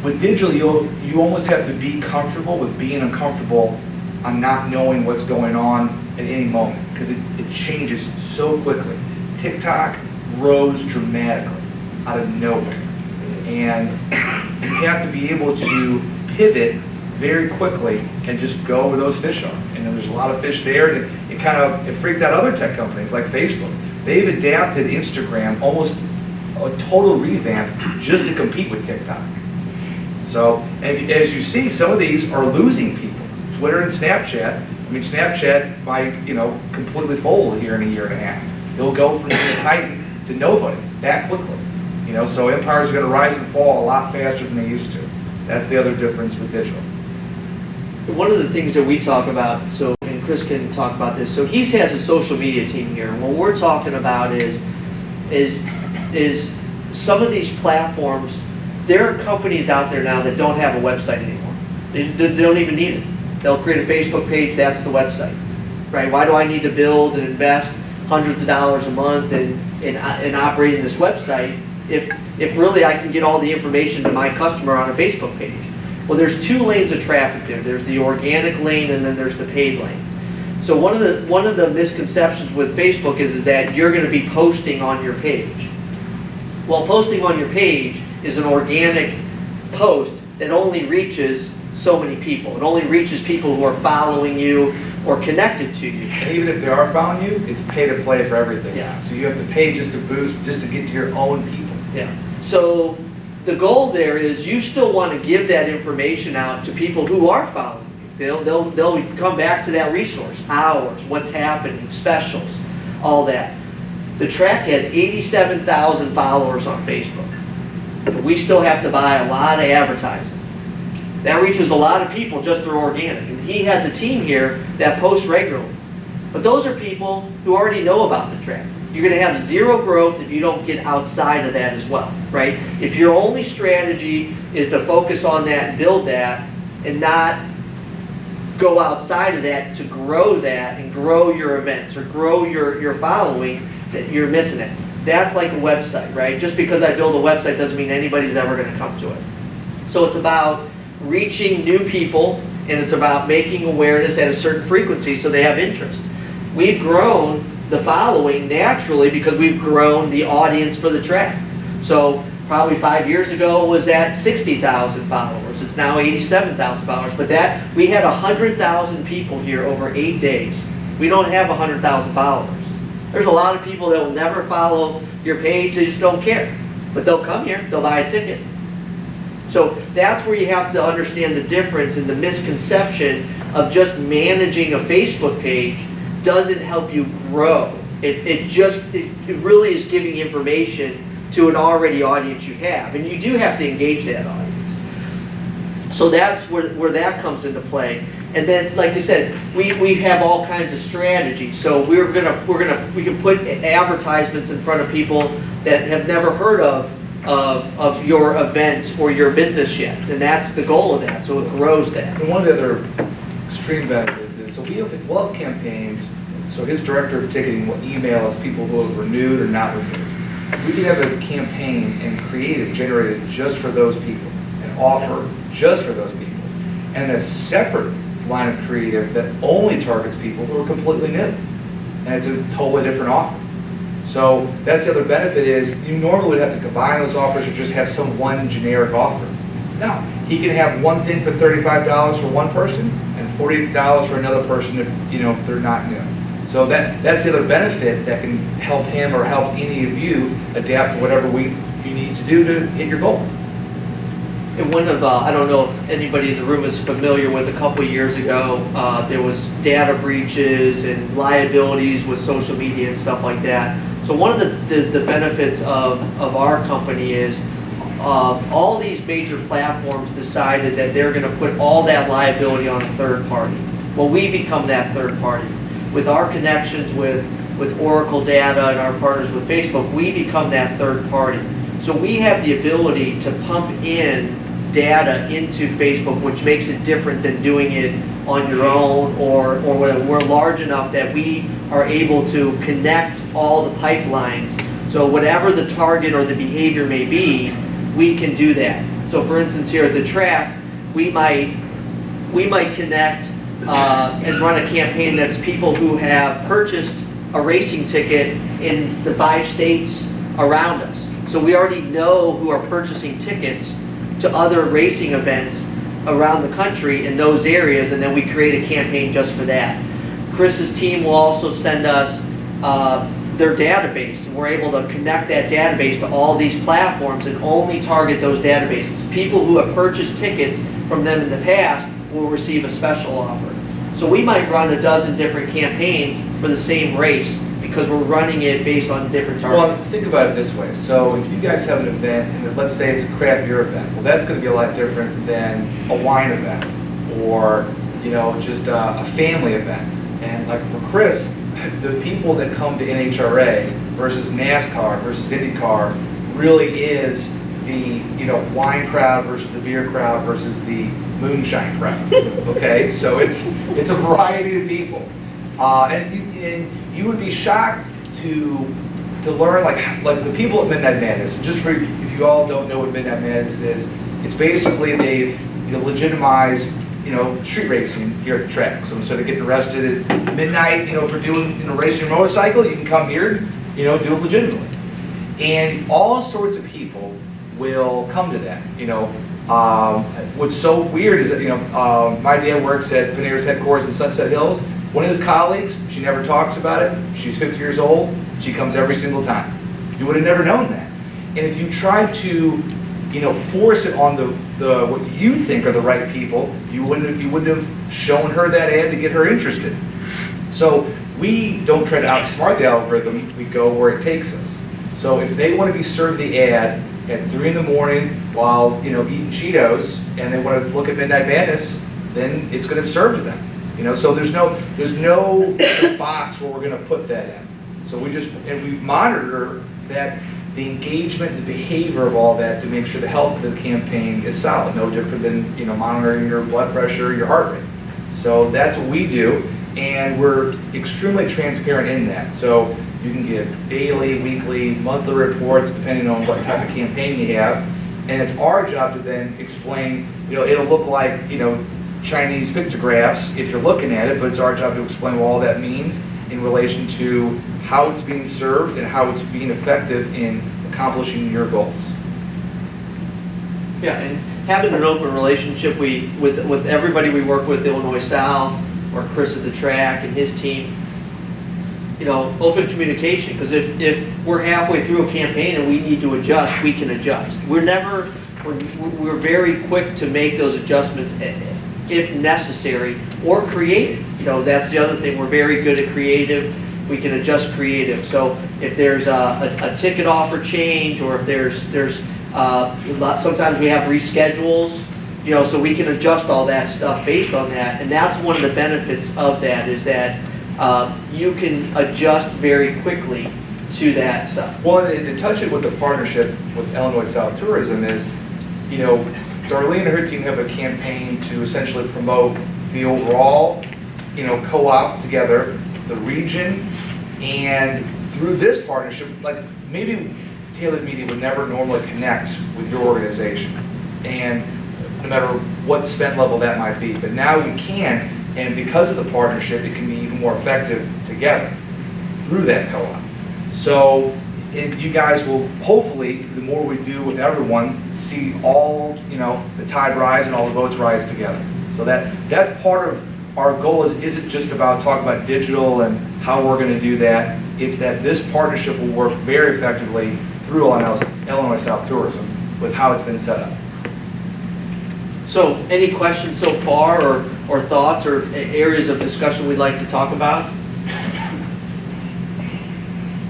with digital, you almost have to be comfortable with being uncomfortable on not knowing what's going on at any moment, because it changes so quickly. TikTok rose dramatically out of nowhere. And you have to be able to pivot very quickly and just go where those fish are. And then there's a lot of fish there, and it freaked out other tech companies like Facebook. They've adapted Instagram, almost a total revamp, just to compete with TikTok. So, and as you see, some of these are losing people. Twitter and Snapchat. Snapchat might, completely fold here in a year and a half. It'll go from being a titan to nobody that quickly. So empires are going to rise and fall a lot faster than they used to. That's the other difference with digital. One of the things that we talk about, and Chris can talk about this, so he has a social media team here, and what we're talking about is some of these platforms, there are companies out there now that don't have a website anymore. They don't even need it. They'll create a Facebook page, that's the website, right? Why do I need to build and invest hundreds of dollars a month in operating this website if really I can get all the information to my customer on a Facebook page? Well, there's 2 lanes of traffic there. There's the organic lane and then there's the paid lane. So one of the misconceptions with Facebook is that you're going to be posting on your page. Well, posting on your page is an organic post that only reaches so many people. It only reaches people who are following you or connected to you. And even if they are following you, it's pay to play for everything. Yeah. So you have to pay just to boost, just to get to your own people. Yeah. So the goal there is you still want to give that information out to people who are following you. They'll come back to that resource, hours, what's happening, specials, all that. The track has 87,000 followers on Facebook, but we still have to buy a lot of advertising. That reaches a lot of people just through organic. And he has a team here that posts regularly. But those are people who already know about the track. You're going to have zero growth if you don't get outside of that as well, right? If your only strategy is to focus on that and build that and not go outside of that to grow that and grow your events or grow your following, that you're missing it. That's like a website, right? Just because I build a website doesn't mean anybody's ever going to come to it. So it's about reaching new people, and it's about making awareness at a certain frequency so they have interest. We've grown the following naturally because we've grown the audience for the track. So probably 5 years ago was at 60,000 followers. It's now 87,000 followers. But that we had 100,000 people here over 8 days. We don't have 100,000 followers. There's a lot of people that will never follow your page. They just don't care. But they'll come here. They'll buy a ticket. So that's where you have to understand the difference and the misconception of just managing a Facebook page doesn't help you grow. It really is giving information to an already audience you have. And you do have to engage that audience. So that's where that comes into play. And then, like I said, we have all kinds of strategies. So we can put advertisements in front of people that have never heard of your event or your business yet, and that's the goal of that. So it grows that. And one of the other extreme benefits is, so we'll have campaigns. So his director of ticketing will email us people who have renewed or not renewed. We can have a campaign and creative generated just for those people and offer just for those people, and a separate line of creative that only targets people who are completely new, and it's a totally different offer. So that's the other benefit is you normally would have to combine those offers or just have some one generic offer. No, he can have one thing for $35 for one person and $40 for another person if they're not new. So that's the other benefit that can help him or help any of you adapt to whatever you need to do to hit your goal. And one of, I don't know if anybody in the room is familiar with, a couple of years ago, there was data breaches and liabilities with social media and stuff like that. So one of the benefits of our company is all these major platforms decided that they're going to put all that liability on a third party. Well, we become that third party. With our connections with Oracle data and our partners with Facebook, we become that third party. So we have the ability to pump in data into Facebook, which makes it different than doing it on your own, or we're large enough that we are able to connect all the pipelines. So whatever the target or the behavior may be, we can do that. So for instance, here at the track, we might connect and run a campaign that's people who have purchased a racing ticket in the 5 states around us. So we already know who are purchasing tickets to other racing events around the country in those areas, and then we create a campaign just for that. Chris's team will also send us their database, and we're able to connect that database to all these platforms and only target those databases. People who have purchased tickets from them in the past will receive a special offer. So we might run a dozen different campaigns for the same race because we're running it based on different targets. Well, think about it this way. So if you guys have an event, and let's say it's a craft beer event, well, that's going to be a lot different than a wine event or, just a family event. And like for Chris, the people that come to NHRA versus NASCAR versus IndyCar really is the, wine crowd versus the beer crowd versus the moonshine crowd. Okay, so it's a variety of people, and you would be shocked to learn like the people at Midnight Madness. Just for if you all don't know what Midnight Madness is, it's basically they've legitimized street racing here at the track. So instead of getting arrested at midnight, for doing racing your motorcycle, you can come here and do it legitimately. And all sorts of people will come to that. What's so weird is that my dad works at Panera's headquarters in Sunset Hills. One of his colleagues, she never talks about it. She's 50 years old. She comes every single time. You would have never known that. And if you try to, force it on the what you think are the right people, you wouldn't have shown her that ad to get her interested. So we don't try to outsmart the algorithm. We go where it takes us. So if they want to be served the ad at 3 in the morning while eating Cheetos, and they want to look at Midnight Madness, then it's going to be served to them. So there's no box where we're going to put that in. So we monitor that, the engagement and the behavior of all that to make sure the health of the campaign is solid. No different than monitoring your blood pressure, your heart rate. So that's what we do, and we're extremely transparent in that. So you can get daily, weekly, monthly reports depending on what type of campaign you have, and it's our job to then explain. It'll look like Chinese pictographs if you're looking at it, but it's our job to explain what all that means in relation to how it's being served and how it's being effective in accomplishing your goals. Yeah, and having an open relationship with everybody we work with, Illinois South, or Chris at the track and his team, open communication, because if we're halfway through a campaign and we need to adjust, we can adjust. We're very quick to make those adjustments if necessary, or creative. That's the other thing. We're very good at creative. We can adjust creative. So if there's a ticket offer change, or if there's sometimes we have reschedules, so we can adjust all that stuff based on that. And that's one of the benefits of that, is that you can adjust very quickly to that stuff. Well, and to touch it with the partnership with Illinois South Tourism is, Darlene and her team have a campaign to essentially promote the overall, co-op together, the region, and through this partnership, like maybe Tailored Media would never normally connect with your organization, and no matter what spend level that might be, but now we can, and because of the partnership, it can be even more effective together through that co-op. So you guys will, hopefully, the more we do with everyone, see all, the tide rise and all the boats rise together. So that's part of our goal isn't just about talking about digital and how we're going to do that. It's that this partnership will work very effectively through Illinois South Tourism with how it's been set up. So, any questions so far, or thoughts, or areas of discussion we'd like to talk about?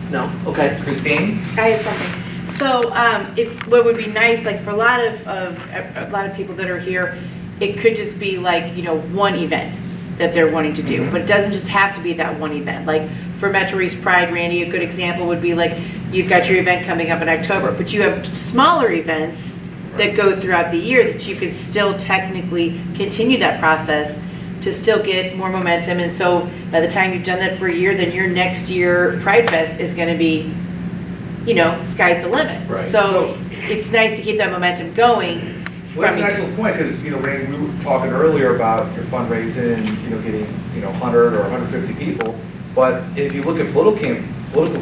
No? Okay. Christine? I have something. So, it's, what would be nice, like for a lot of people that are here, it could just be like, one event that they're wanting to do, but it doesn't just have to be that one event. Like for Metro East Pride, Randy, a good example would be like, you've got your event coming up in October, but you have smaller events that go throughout the year that you could still technically continue that process to still get more momentum. And so by the time you've done that for a year, then your next year Pride Fest is going to be, sky's the limit. Right. So it's nice to keep that momentum going. Well, that's an excellent point, because, Randy, we were talking earlier about your fundraising and, getting, 100 or 150 people. But if you look at political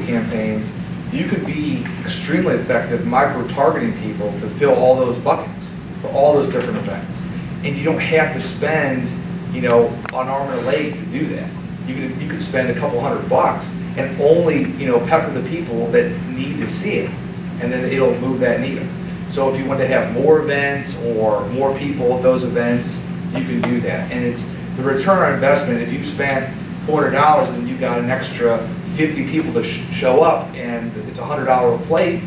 campaigns, you could be extremely effective micro-targeting people to fill all those buckets for all those different events. And you don't have to spend, on arm and a leg to do that. You could spend a couple $100 and only, pepper the people that need to see it. And then it'll move that needle. So if you want to have more events or more people at those events, you can do that. And it's the return on investment. If you spent $400 and you got an extra 50 people to show up and it's $100 a plate,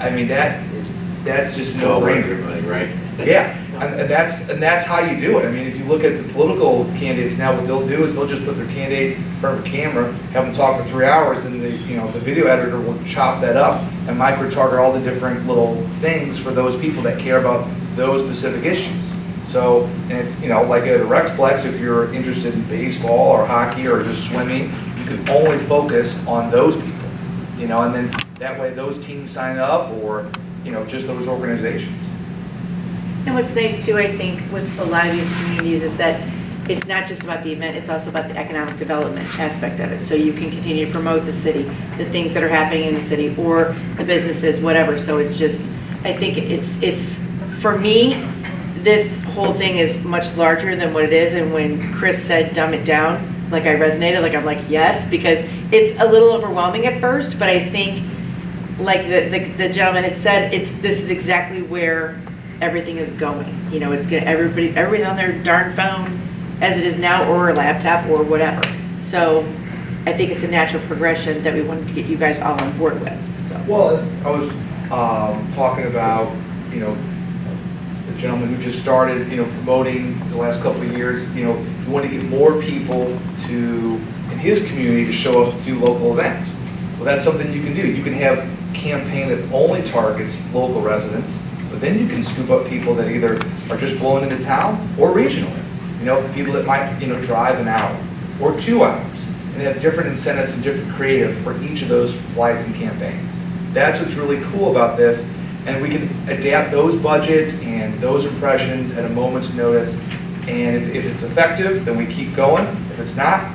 I mean, that's just no brainer, right? Yeah, and that's how you do it. I mean, if you look at the political candidates now, what they'll do is they'll just put their candidate in front of a camera, have them talk for 3 hours, and the video editor will chop that up and micro-target all the different little things for those people that care about those specific issues. So, and like at a Rexplex, if you're interested in baseball or hockey or just swimming, you can only focus on those people, and then that way those teams sign up, or just those organizations. And what's nice too, I think, with a lot of these communities is that it's not just about the event, it's also about the economic development aspect of it. So you can continue to promote the city, the things that are happening in the city, or the businesses, whatever. So it's just, I think it's for me, this whole thing is much larger than what it is. And when Chris said dumb it down, like I resonated, like I'm like, yes, because it's a little overwhelming at first, but I think like the gentleman had said, this is exactly where everything is going. It's gonna everybody on their darn phone as it is now, or a laptop or whatever. So I think it's a natural progression that we wanted to get you guys all on board with. So. Well, I was talking about, the gentleman who just started, promoting the last couple of years, we want to get more people in his community to show up to local events. Well, that's something you can do. You can have a campaign that only targets local residents, but then you can scoop up people that either are just blowing into town or regionally. People that might, drive an hour or 2 hours, and they have different incentives and different creative for each of those flights and campaigns. That's what's really cool about this, and we can adapt those budgets and those impressions at a moment's notice, and if it's effective, then we keep going. If it's not,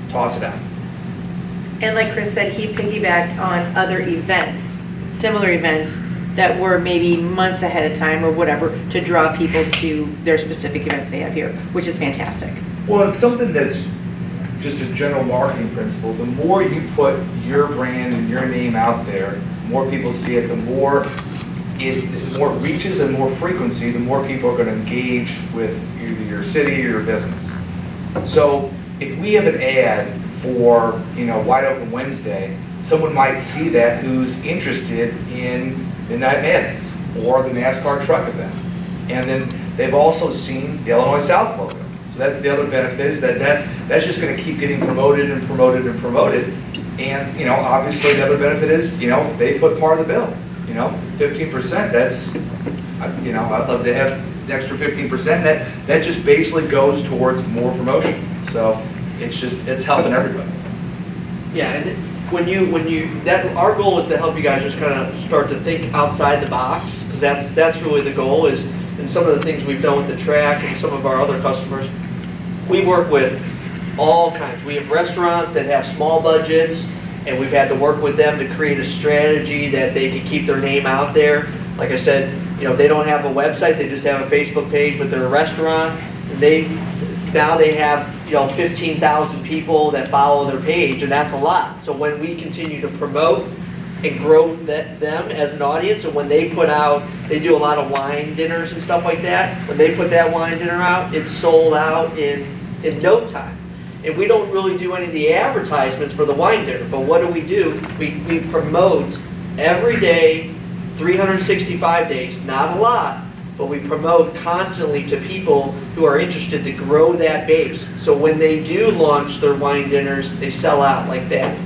toss it out. And like Chris said, he piggybacked on other events, similar events that were maybe months ahead of time or whatever to draw people to their specific events they have here, which is fantastic. Well, it's something that's just a general marketing principle. The more you put your brand and your name out there, the more people see it, the more it reaches and more frequency, the more people are going to engage with either your city or your business. So if we have an ad for Wide Open Wednesday, someone might see that who's interested in Midnight Madness or the NASCAR truck event. And then they've also seen the Illinois South logo. So that's the other benefit, is that's just going to keep getting promoted and promoted and promoted. And obviously the other benefit is they foot part of the bill. 15%. That's I'd love to have the extra 15%. That just basically goes towards more promotion. So it's helping everybody. Yeah, and our goal is to help you guys just kind of start to think outside the box, because that's really the goal. Is, and some of the things we've done with the track and some of our other customers, we work with all kinds. We have restaurants that have small budgets. and we've had to work with them to create a strategy that they can keep their name out there. Like I said, they don't have a website, they just have a Facebook page, but they're a restaurant. Now they have 15,000 people that follow their page, and that's a lot. So when we continue to promote and grow them as an audience, and when they do a lot of wine dinners and stuff like that. When they put that wine dinner out, it's sold out in no time. And we don't really do any of the advertisements for the wine dinner, but what do? We promote every day, 365 days, not a lot, but we promote constantly to people who are interested to grow that base. So when they do launch their wine dinners, they sell out like that.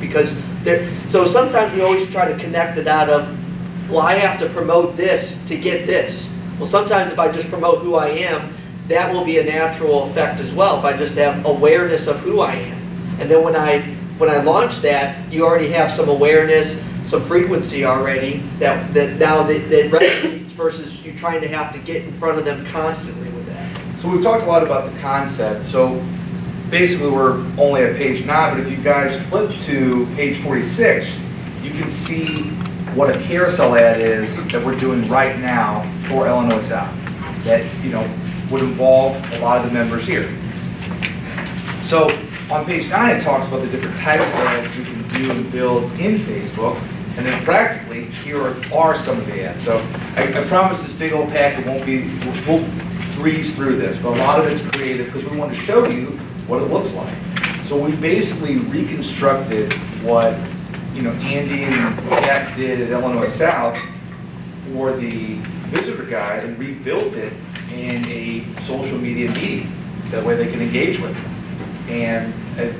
So sometimes we always try to connect the dot of, well, I have to promote this to get this. Well, sometimes if I just promote who I am, that will be a natural effect as well, if I just have awareness of who I am. And then when I launch that, you already have some awareness, some frequency already that resonates versus you trying to have to get in front of them constantly with that. So we've talked a lot about the concept. So basically we're only at page 9, but if you guys flip to page 46, you can see what a carousel ad is that we're doing right now for Illinois South. That would involve a lot of the members here. So on page 9 it talks about the different types of ads we can do and build in Facebook. And then practically, here are some of the ads. So I promise this big old packet we'll breeze through this, but a lot of it's creative because we want to show you what it looks like. So we basically reconstructed what Andy and Jack did at Illinois South for the visitor guide and rebuilt it in a social media meeting. That way they can engage with it. And as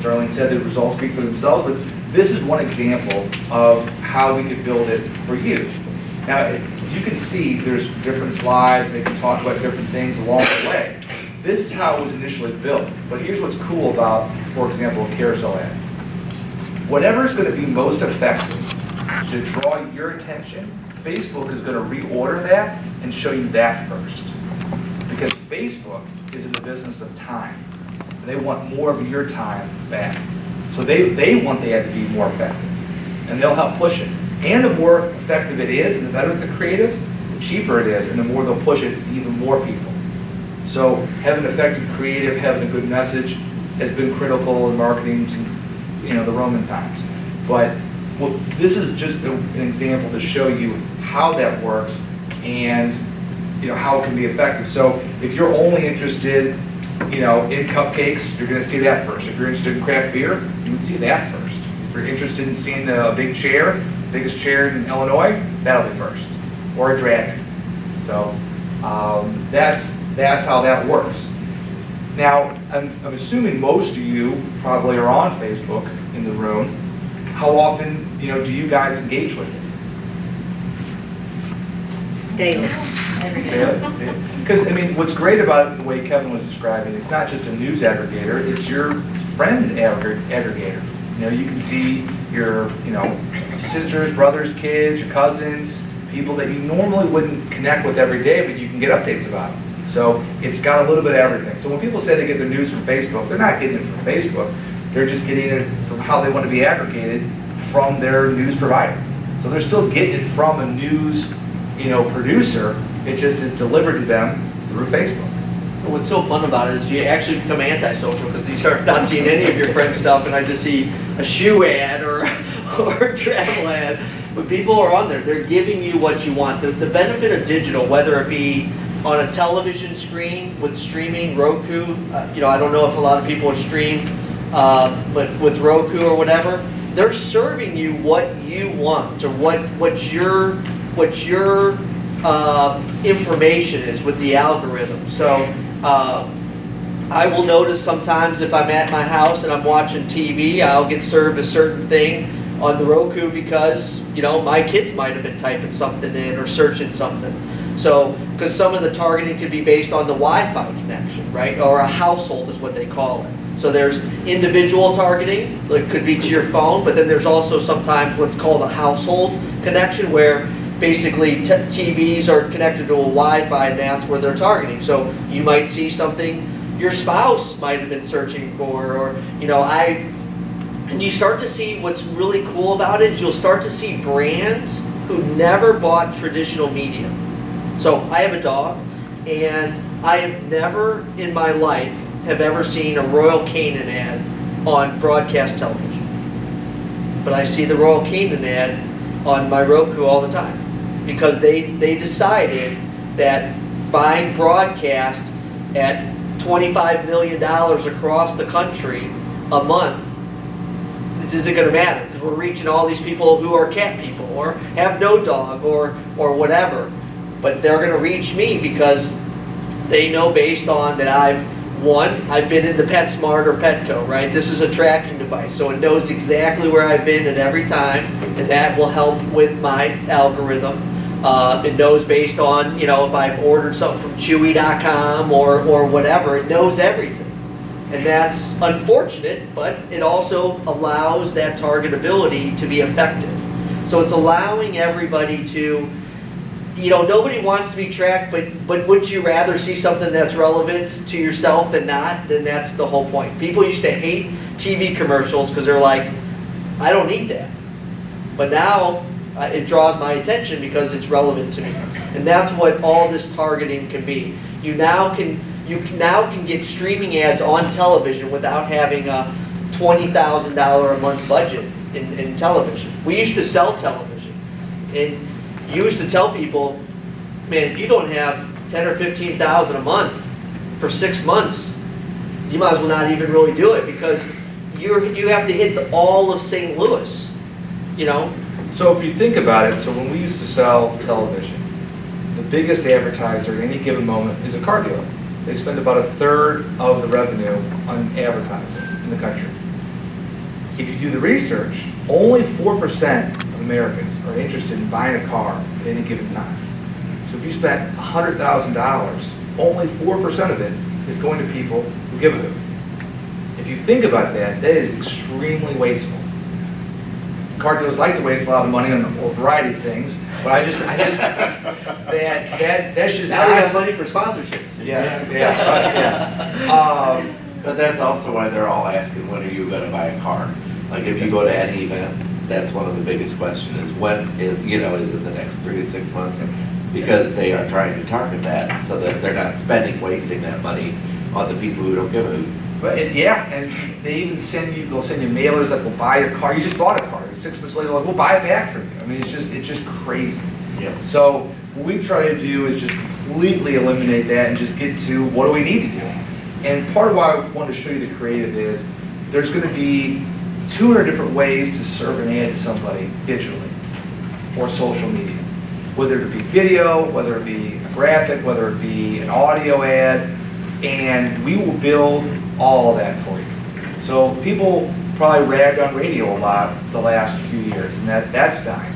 Darlene said, the results speak for themselves, but this is one example of how we could build it for you. Now, you can see there's different slides, they can talk about different things along the way. This is how it was initially built, but here's what's cool about, for example, a carousel ad. Whatever is going to be most effective to draw your attention, Facebook is going to reorder that and show you that first. Because Facebook is in the business of time. They want more of your time back. So they want the ad to be more effective. And they'll help push it. And the more effective it is, and the better the creative, the cheaper it is, and the more they'll push it to even more people. So having effective creative, having a good message has been critical in marketing since the Roman times. But this is just an example to show you how that works and how it can be effective. So if you're only interested in cupcakes, you're going to see that first. If you're interested in craft beer, you would see that first. If you're interested in seeing the big chair, biggest chair in Illinois, that'll be first. Or a dragon. So that's how that works. Now, I'm assuming most of you probably are on Facebook in the room. How often do you guys engage with it? Daily. Every day. Because, what's great about the way Kevin was describing, it's not just a news aggregator, it's your friend aggregator. You can see your, sisters, brothers, kids, your cousins, people that you normally wouldn't connect with every day, but you can get updates about. So it's got a little bit of everything. So when people say they get their news from Facebook, they're not getting it from Facebook. They're just getting it from how they want to be aggregated from their news provider. So they're still getting it from a news, producer. It just is delivered to them through Facebook. What's so fun about it is you actually become antisocial because you start not seeing any of your friends' stuff, and I just see a shoe ad or a travel ad. But people are on there. They're giving you what you want. The benefit of digital, whether it be on a television screen with streaming, Roku, I don't know if a lot of people stream, but with Roku or whatever, they're serving you what you want or what your information is with the algorithm. So I will notice sometimes if I'm at my house and I'm watching TV, I'll get served a certain thing on the Roku because my kids might have been typing something in or searching something. So because some of the targeting could be based on the Wi-Fi connection, right? Or a household is what they call it. So there's individual targeting, that could be to your phone, but then there's also sometimes what's called a household connection where basically TVs are connected to a Wi-Fi and that's where they're targeting. So you might see something your spouse might have been searching for, or And you start to see what's really cool about it is you'll start to see brands who never bought traditional media. So I have a dog, and I have never in my life have ever seen a Royal Canin ad on broadcast television. But I see the Royal Canin ad on my Roku all the time, because they decided that buying broadcast at $25 million across the country a month, it isn't going to matter, because we're reaching all these people who are cat people or have no dog or whatever. But they're going to reach me because they know, based on that I've been into PetSmart or Petco, right? This is a tracking device, so it knows exactly where I've been at every time, and that will help with my algorithm. It knows based on, if I've ordered something from Chewy.com or whatever, it knows everything. And that's unfortunate, but it also allows that targetability to be effective. So it's allowing everybody to, nobody wants to be tracked, but would you rather see something that's relevant to yourself than not? Then that's the whole point. People used to hate TV commercials because they're like, I don't need that. But now it draws my attention because it's relevant to me. And that's what all this targeting can be. You now can get streaming ads on television without having a $20,000 a month budget in television. We used to sell television, and you used to tell people, man, if you don't have $10,000 or $15,000 a month for 6 months, you might as well not even really do it, because you have to hit all of St. Louis, So if you think about it, so when we used to sell television, the biggest advertiser at any given moment is a car dealer. They spend about 1/3 of the revenue on advertising in the country. If you do the research, only 4% of Americans are interested in buying a car at any given time. So if you spent $100,000, only 4% of it is going to people who give a hoot. If you think about that, that is extremely wasteful. Car dealers like to waste a lot of money on a variety of things, but I just think that's just now they have money for sponsorships. But that's also why they're all asking, when are you going to buy a car? Like, if you go to any event, that's one of the biggest questions is is it the next 3 to 6 months? Because they are trying to target that so that they're not wasting that money on the people who don't give a hoot. But and they even they'll send you mailers that will buy your car. You just bought a car. 6 months later, like, we'll buy it back for you. I mean, it's just crazy. Yeah. So what we try to do is just completely eliminate that and just get to what do we need to do. And part of why I wanted to show you the creative is there's going to be 200 different ways to serve an ad to somebody digitally or social media. Whether it be video, whether it be a graphic, whether it be an audio ad, and we will build all of that for you. So people probably ragged on radio a lot the last few years, and that's dying.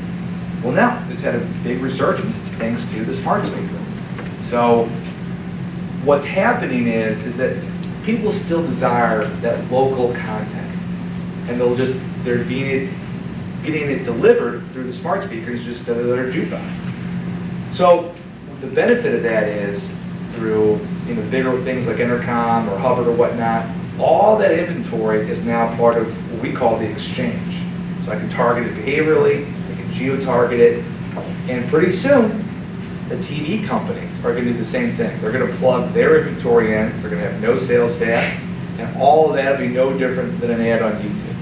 Well, now it's had a big resurgence thanks to the smart speaker. So what's happening is that people still desire that local content, and they're getting it delivered through the smart speakers just to their jukebox. So the benefit of that is through bigger things like intercom or Hubbard or whatnot, all that inventory is now part of what we call the exchange. So I can target it behaviorally, I can geo-target it, and pretty soon the TV companies are going to do the same thing. They're going to plug their inventory in, they're going to have no sales staff, and all of that will be no different than an ad on YouTube.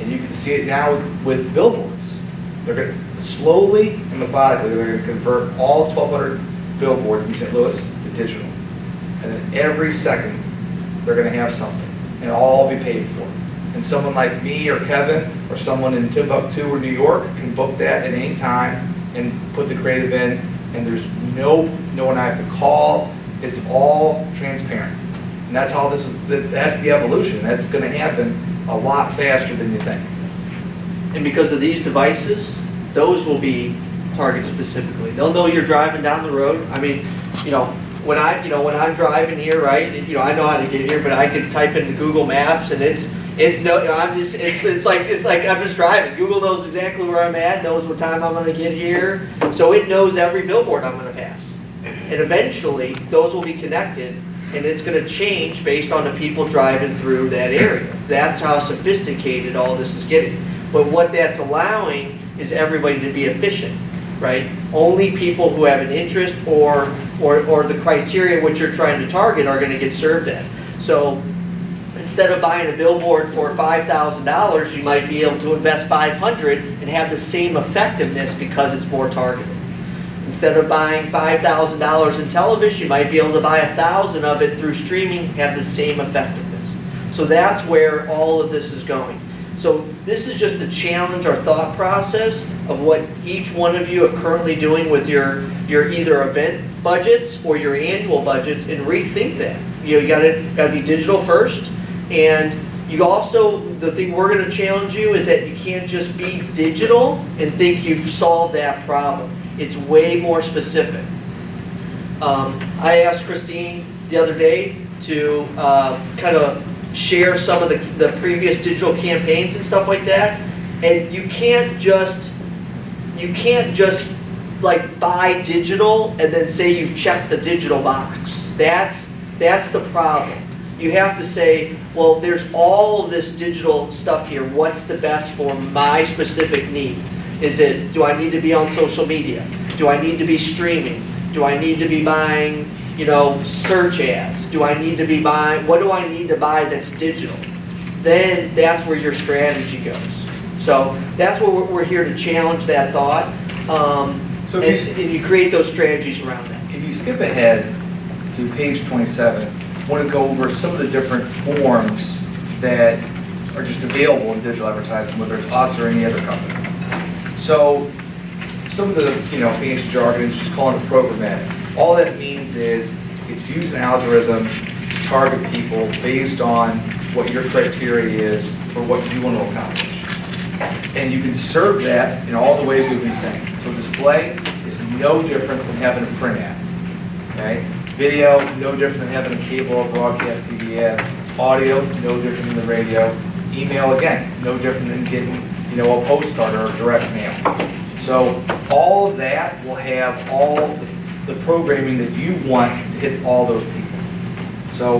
And you can see it now with billboards. They're going to slowly and methodically, they're going to convert all 1,200 billboards in St. Louis to digital. And then every second, they're going to have something, and it'll all be paid for. And someone like me or Kevin or someone in Timbuktu or New York can book that at any time and put the creative in, and there's no one I have to call. It's all transparent. And that's how that's the evolution. That's going to happen a lot faster than you think. And because of these devices, those will be targeted specifically. They'll know you're driving down the road. I mean, when I'm driving here, right? I know how to get here, but I can type into Google Maps, and it's like I'm just driving. Google knows exactly where I'm at, knows what time I'm going to get here, so it knows every billboard I'm going to pass. And eventually, those will be connected and it's going to change based on the people driving through that area. That's how sophisticated all this is getting. But what that's allowing is everybody to be efficient, right? Only people who have an interest or the criteria which you're trying to target are going to get served at. So instead of buying a billboard for $5,000, you might be able to invest $500 and have the same effectiveness because it's more targeted. Instead of buying $5,000 in television, you might be able to buy 1,000 of it through streaming, have the same effectiveness. So that's where all of this is going. So this is just to challenge our thought process of what each one of you are currently doing with your either event budgets or your annual budgets, and rethink that. You gotta be digital first, and you also, the thing we're gonna challenge you is that you can't just be digital and think you've solved that problem. It's way more specific. I asked Christine the other day to kind of share some of the previous digital campaigns and stuff like that. And you can't just like buy digital and then say you've checked the digital box. That's the problem. You have to say, well, there's all of this digital stuff here. What's the best for my specific need? Do I need to be on social media? Do I need to be streaming? Do I need to be buying, search ads? Do I need to be buying, what do I need to buy that's digital? Then that's where your strategy goes. So that's what we're here to challenge that thought. So and you create those strategies around that. If you skip ahead to page 27, I want to go over some of the different forms that are just available in digital advertising, whether it's us or any other company. So some of the fancy jargon is just calling it programmatic. All that means is it's using an algorithm to target people based on what your criteria is for what you want to accomplish. And you can serve that in all the ways we've been saying. So display is no different than having a print ad. Okay? Video, no different than having a cable or broadcast TV ad. Audio, no different than the radio. Email, again, no different than getting a postcard or a direct mail. So all of that will have all the programming that you want to hit all those people. So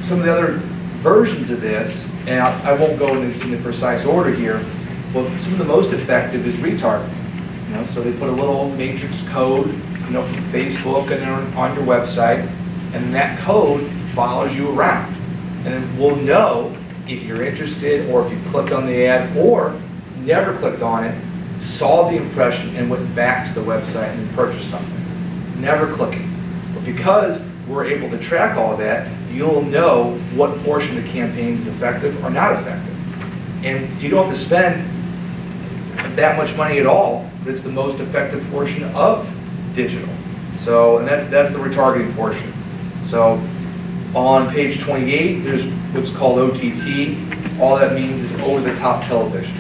some of the other versions of this, and I won't go in the precise order here, but some of the most effective is retargeting. So they put a little matrix code, from Facebook and on your website, and that code follows you around. And then we'll know if you're interested or if you clicked on the ad or never clicked on it, saw the impression and went back to the website and purchased something. Never clicking. But because we're able to track all of that, you'll know what portion of the campaign is effective or not effective. And you don't have to spend that much money at all, but it's the most effective portion of digital. So, and that's the retargeting portion. So on page 28, there's what's called OTT. All that means is over-the-top television.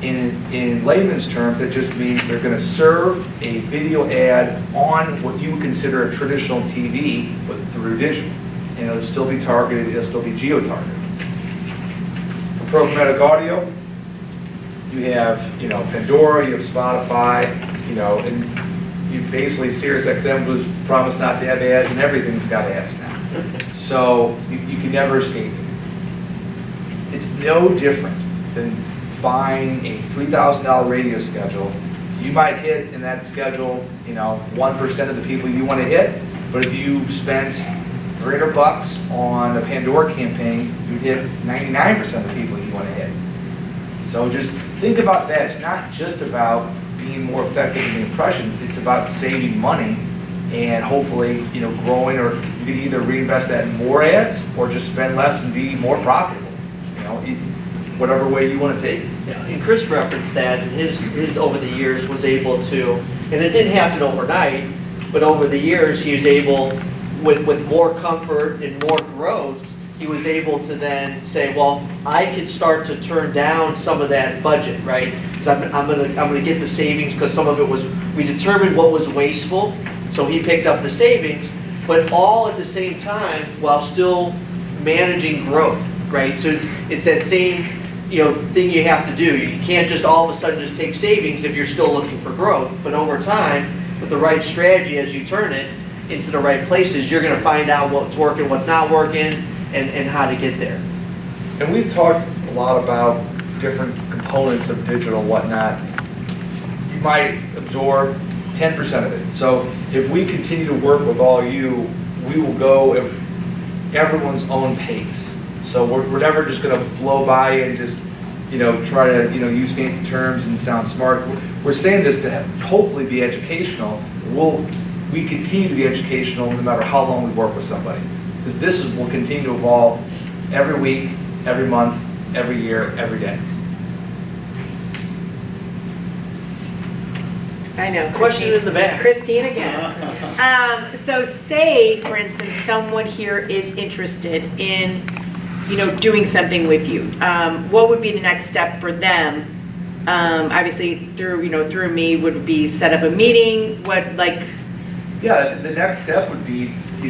In layman's terms, that just means they're going to serve a video ad on what you would consider a traditional TV, but through digital. And it'll still be targeted, it'll still be geo-targeted. For programmatic audio, you have, Pandora, you have Spotify, and you basically, SiriusXM was promised not to have ads, and everything's got ads now. So you can never escape it. It's no different than buying a $3,000 radio schedule. You might hit in that schedule, 1% of the people you want to hit, but if you spent $300 on a Pandora campaign, you'd hit 99% of the people you want to hit. So just think about that. It's not just about being more effective in the impressions, it's about saving money and hopefully, growing, or you can either reinvest that in more ads or just spend less and be more profitable. Whatever way you want to take it. Yeah, and Chris referenced that, and his over the years was able to, and it didn't happen overnight, but over the years he was able, with more comfort and more growth, he was able to then say, well, I could start to turn down some of that budget, right? Because I'm gonna get the savings, because some of it was, we determined what was wasteful, so he picked up the savings, but all at the same time while still managing growth, right? So it's that same thing you have to do. You can't just all of a sudden just take savings if you're still looking for growth, but over time, with the right strategy as you turn it, into the right places, you're gonna find out what's working, what's not working, and how to get there. And we've talked a lot about different components of digital and whatnot. You might absorb 10% of it. So if we continue to work with all you, we will go at everyone's own pace. So we're never just gonna blow by and just, try to, use fancy terms and sound smart. We're saying this to hopefully be educational. We continue to be educational no matter how long we work with somebody. Because this will continue to evolve every week, every month, every year, every day. I know. Question in the back. Christine again. So say, for instance, someone here is interested in, doing something with you. What would be the next step for them? Obviously, through me would be set up a meeting. Yeah, the next step would be, we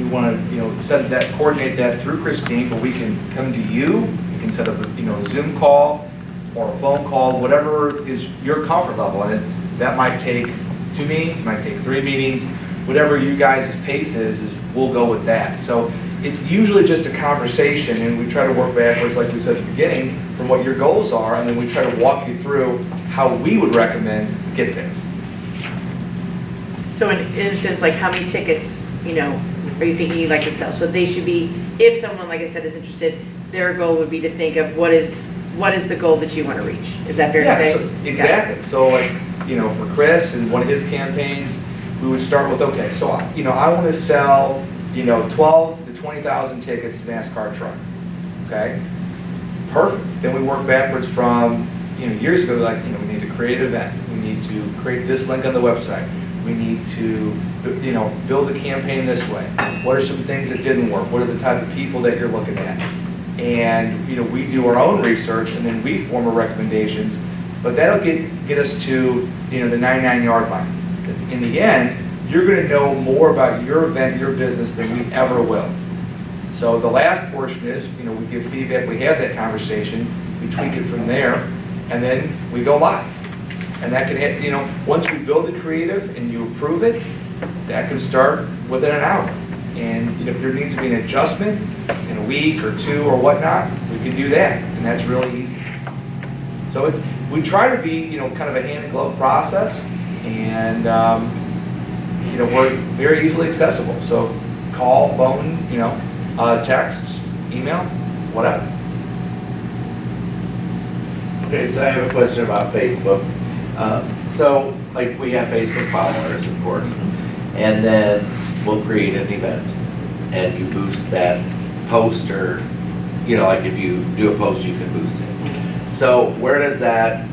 want to, coordinate that through Christine, but we can come to you. We can set up a Zoom call or a phone call, whatever is your comfort level. And that might take 2 meetings, might take 3 meetings, whatever you guys' pace is we'll go with that. So it's usually just a conversation, and we try to work backwards, like we said at the beginning, from what your goals are, and then we try to walk you through how we would recommend to get there. So in instance, like how many tickets, are you thinking you'd like to sell? So they should be, if someone, like I said, is interested, their goal would be to think of what is the goal that you want to reach? Is that fair to say? So, exactly. So like, for Chris and one of his campaigns, we would start with, okay, so, I want to sell, 12 to 20,000 tickets to NASCAR truck. Okay? Perfect. Then we work backwards from, years ago, like, we need to create an event. We need to create this link on the website. We need to, build the campaign this way. What are some things that didn't work? What are the type of people that you're looking at? And, we do our own research, and then we form our recommendations. But that'll get us to, the 99-yard line. In the end, you're going to know more about your event, your business, than we ever will. So the last portion is, we give feedback, we have that conversation, we tweak it from there, and then we go live. And that can hit, once we build the creative and you approve it, that can start within an hour. And if there needs to be an adjustment in a week or 2 or whatnot, we can do that, and that's really easy. So we try to be, kind of a hand in glove process, and we're very easily accessible. So call, phone, text, email, whatever. Okay, so I have a question about Facebook. So, like, we have Facebook followers, of course, and then we'll create an event, and you boost that post, or, like if you do a post, you can boost it. So where does that,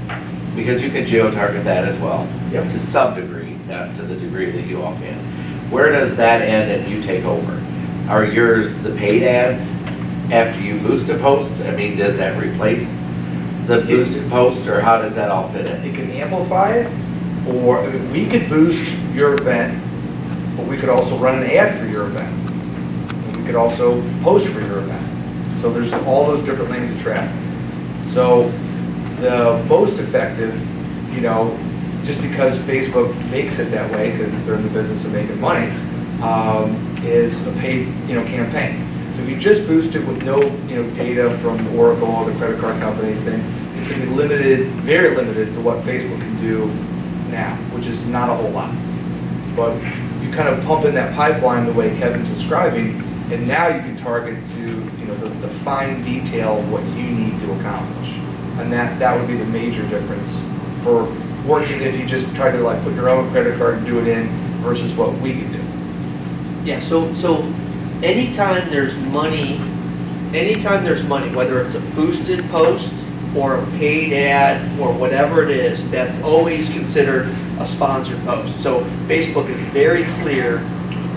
because you can geo-target that as well, Yep. to some degree, not to the degree that you all can. Where does that end and you take over? Are yours the paid ads after you boost a post? I mean, does that replace the boosted post, or how does that all fit in? It can amplify it, or we could boost your event, but we could also run an ad for your event. We could also post for your event. So there's all those different lanes of traffic. So the most effective, just because Facebook makes it that way, because they're in the business of making money, is a paid, campaign. So if you just boost it with no, data from Oracle or the credit card companies, then it's going to be limited, very limited to what Facebook can do now, which is not a whole lot. But you kind of pump in that pipeline the way Kevin's describing, and now you can target to, the fine detail of what you need to accomplish. And that would be the major difference for working if you just try to put your own credit card and do it in versus what we can do. Yeah, so anytime there's money, whether it's a boosted post or a paid ad or whatever it is, that's always considered a sponsored post. So Facebook is very clear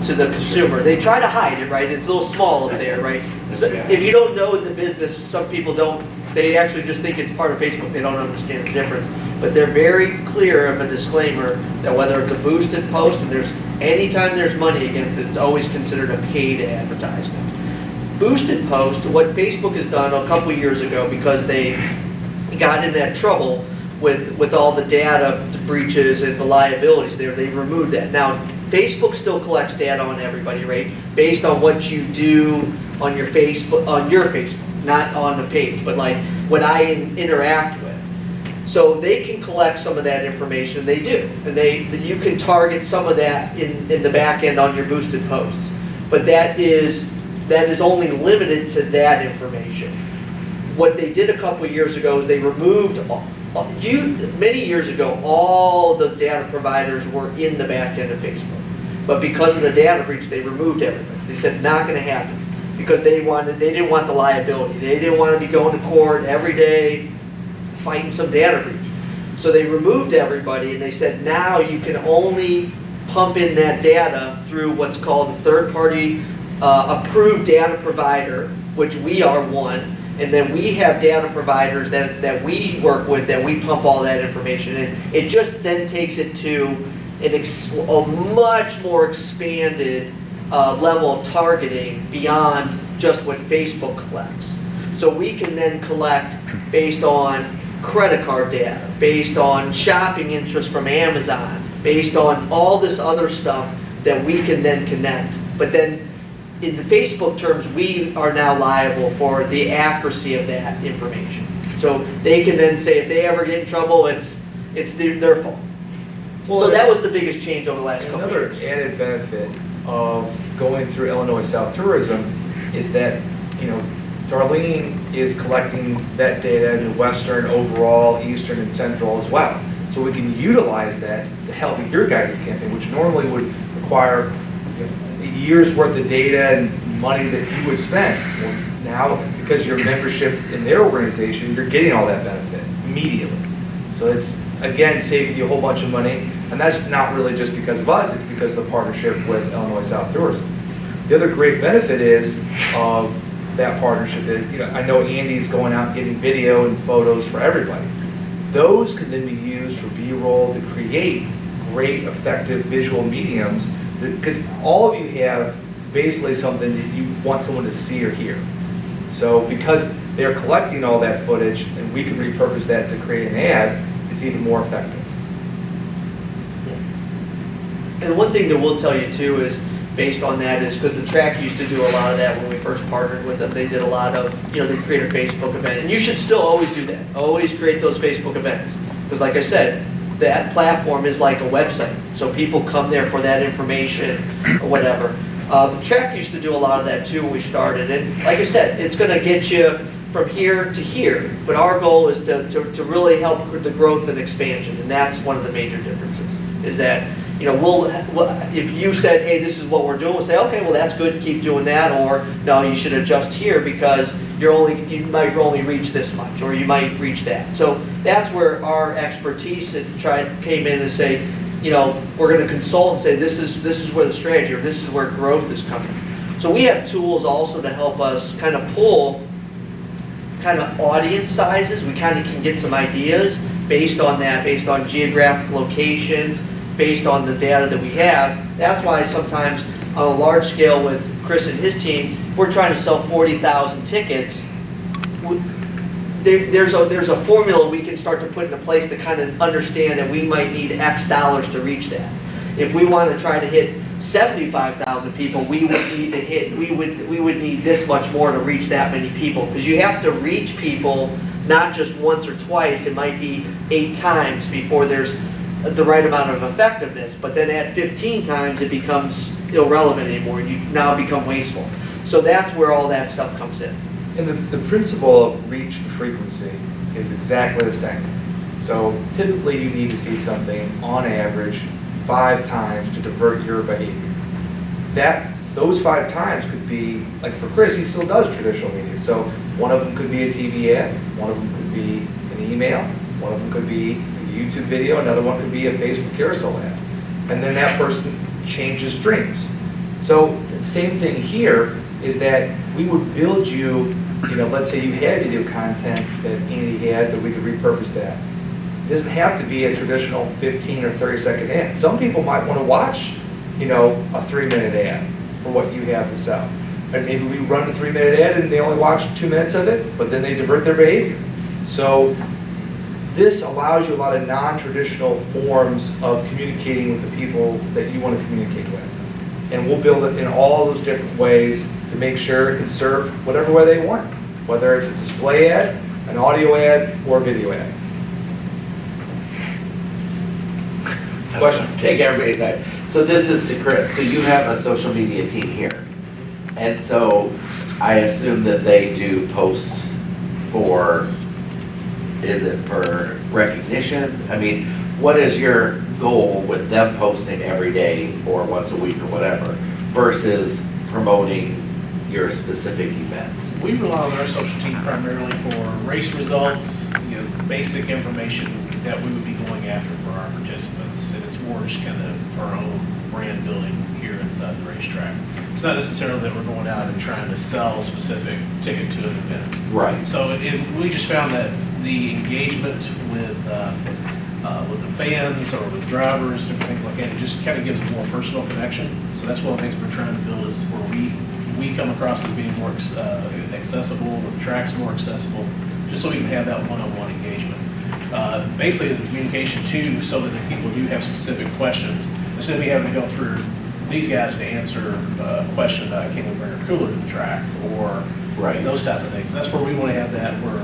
to the consumer. They try to hide it, right? It's a little small up there, right? So if you don't know the business, some people don't, they actually just think it's part of Facebook. They don't understand the difference. But they're very clear of a disclaimer that whether it's a boosted post and anytime there's money against it, it's always considered a paid advertisement. Boosted post, what Facebook has done a couple years ago, because they got in that trouble with all the data breaches and the liabilities there, they removed that. Now, Facebook still collects data on everybody, right? Based on what you do on your Facebook, not on the page, but like what I interact with. So they can collect some of that information, they do. And you can target some of that in the back end on your boosted posts. But that is only limited to that information. What they did a couple of years ago is they removed, many years ago, all the data providers were in the back end of Facebook. But because of the data breach, they removed everybody. They said, not gonna happen. Because they didn't want the liability. They didn't want to be going to court every day fighting some data breach. So they removed everybody and they said, now you can only pump in that data through what's called a third-party approved data provider, which we are one. And then we have data providers that we work with that we pump all that information in. It just then takes it to a much more expanded level of targeting beyond just what Facebook collects. So we can then collect based on credit card data, based on shopping interest from Amazon, based on all this other stuff that we can then connect. But then in the Facebook terms, we are now liable for the accuracy of that information. So they can then say if they ever get in trouble, it's their fault. So that was the biggest change over the last couple of Another years. added benefit of going through ILLINOISouth Tourism is that, Darlene is collecting that data in Western, overall, Eastern, and Central as well. So we can utilize that to help with your guys' campaign, which normally would require a year's worth of data and money that you would spend. Well, now, because your membership in their organization, you're getting all that benefit immediately. So it's, again, saving you a whole bunch of money. And that's not really just because of us, it's because of the partnership with ILLINOISouth Tourism. The other great benefit is of that partnership that, I know Andy's going out and getting video and photos for everybody. Those could then be used for B-roll to create great, effective visual mediums, because all of you have basically something that you want someone to see or hear. So because they're collecting all that footage and we can repurpose that to create an ad, it's even more effective. And one thing that we'll tell you too is, based on that, is because the track used to do a lot of that when we first partnered with them. They did a lot of, they create a Facebook event. And you should still always do that. Always create those Facebook events. Because like I said, that platform is like a website. So people come there for that information or whatever. The track used to do a lot of that too when we started. And like I said, it's going to get you from here to here. But our goal is to really help with the growth and expansion. And that's one of the major differences, is that if you said, hey, this is what we're doing, we'll say, okay, well, that's good, keep doing that, or no, you should adjust here because you might only reach this much, or you might reach that. So that's where our expertise came in and say, we're going to consult and say, this is where the strategy, or this is where growth is coming. So we have tools also to help us kind of pull kind of audience sizes. We kind of can get some ideas based on that, based on geographic locations, based on the data that we have. That's why sometimes on a large scale with Chris and his team, if we're trying to sell 40,000 tickets, there's a formula we can start to put into place to kind of understand that we might need X dollars to reach that. If we want to try to hit 75,000 people, we would need this much more to reach that many people, because you have to reach people not just once or twice. It might be 8 times before there's the right amount of effectiveness, but then at 15 times it becomes irrelevant anymore. You now become wasteful. So that's where all that stuff comes in. And the principle of reach and frequency is exactly the same. So typically you need to see something on average 5 times to divert your behavior. Those 5 times could be, like for Chris, he still does traditional media. So one of them could be a TV ad, one of them could be an email, one of them could be YouTube video, another one could be a Facebook carousel ad. And then that person changes streams. So same thing here is that we would build you, let's say you had video content that Andy had that we could repurpose that. It doesn't have to be a traditional 15 or 30-second ad. Some people might want to watch, a 3-minute ad for what you have to sell. And maybe we run a 3-minute ad and they only watch 2 minutes of it, but then they divert their behavior. So this allows you a lot of non-traditional forms of communicating with the people that you want to communicate with. And we'll build it in all those different ways to make sure it can serve whatever way they want, whether it's a display ad, an audio ad, or a video ad. Questions? Take everybody's time. So this is to Chris. So you have a social media team here. And so I assume that they do post for, is it for recognition? I mean, what is your goal with them posting every day or once a week or whatever versus promoting your specific events? We rely on our social team primarily for race results, basic information that we would be going after for our participants. And it's more just kind of our own brand building here inside the racetrack. It's not necessarily that we're going out and trying to sell a specific ticket to an event. Right. So we just found that the engagement with the fans or with drivers, different things like that, it just kind of gives a more personal connection. So that's one of the things we're trying to build is where we come across as being more accessible, the track's more accessible, just so we can have that one-on-one engagement. Basically, it's a communication too, so that if people do have specific questions, instead of me having to go through these guys to answer a question about can we bring a cooler to the track or those type of things. That's where we want to have that where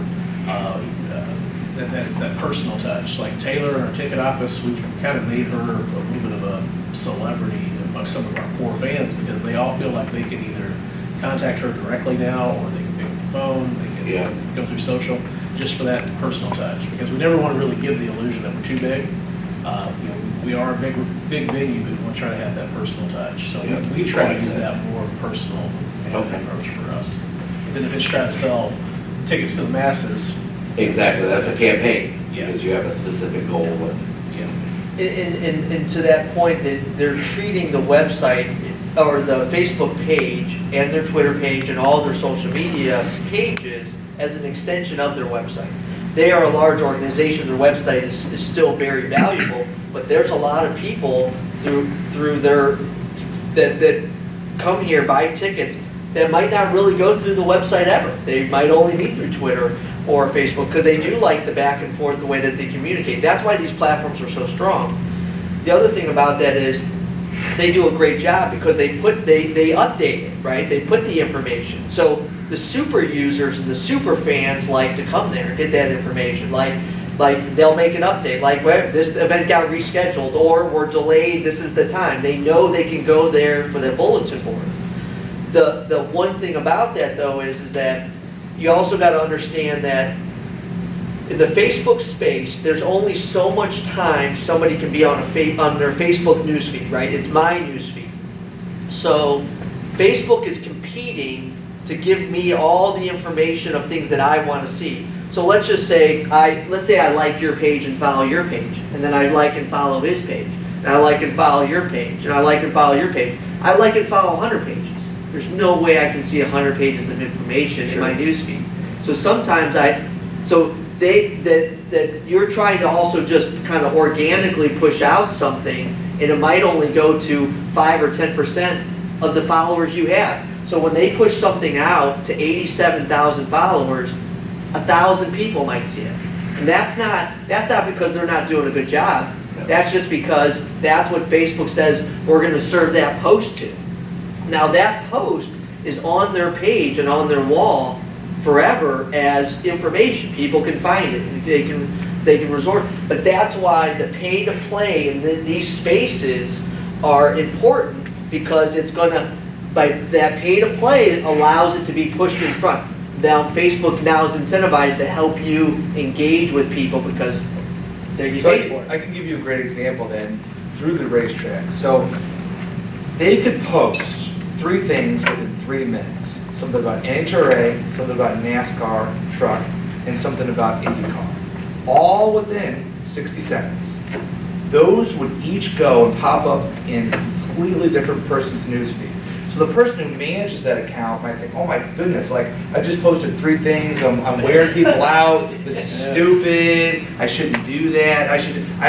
that's that personal touch. Like Taylor in our ticket office, we've kind of made her a little bit of a celebrity among some of our core fans because they all feel like they can either contact her directly now or they can pick up the phone, they can go through social, just for that personal touch. Because we never want to really give the illusion that we're too big. We are a big venue, but we want to try to have that personal touch. So we try to use that more personal approach for us. And then if it's trying to sell tickets to the masses. Exactly, that's a campaign, Yeah. because you have a specific goal. And to that point, that they're treating the website or the Facebook page and their Twitter page and all their social media pages as an extension of their website. They are a large organization, their website is still very valuable, but there's a lot of people through their, that come here, buy tickets, that might not really go through the website ever. They might only be through Twitter or Facebook, because they do like the back and forth, the way that they communicate. That's why these platforms are so strong. The other thing about that is they do a great job because they update it, right? They put the information. So the super users and the super fans like to come there, get that information. Like they'll make an update, like, well, this event got rescheduled or we're delayed, this is the time. They know they can go there for their bulletin board. The one thing about that though is that you also got to understand that in the Facebook space, there's only so much time somebody can be on their Facebook newsfeed, right? It's my newsfeed. So Facebook is competing to give me all the information of things that I want to see. So let's just say I like your page and follow your page, and then I like and follow his page, and I like and follow your page, and I like and follow your page. I like and follow 100 pages. There's no way I can see 100 pages of information in my newsfeed. So sometimes that you're trying to also just kind of organically push out something, and it might only go to 5 or 10% of the followers you have. So when they push something out to 87,000 followers, 1,000 people might see it. And that's not because they're not doing a good job. That's just because that's what Facebook says we're going to serve that post to. Now that post is on their page and on their wall forever as information. People can find it. They can resort. But that's why the pay to play in these spaces are important, because it's going to, by that pay to play allows it to be pushed in front. Now Facebook now is incentivized to help you engage with people because you pay for it. I can give you a great example then through the racetrack. So they could post 3 things within 3 minutes. Something about NHRA, something about NASCAR, truck, and something about IndyCar. All within 60 seconds. Those would each go and pop up in a completely different person's newsfeed. So the person who manages that account might think, oh my goodness, like I just posted 3 things, I'm wearing people out, this is stupid, I shouldn't do that, I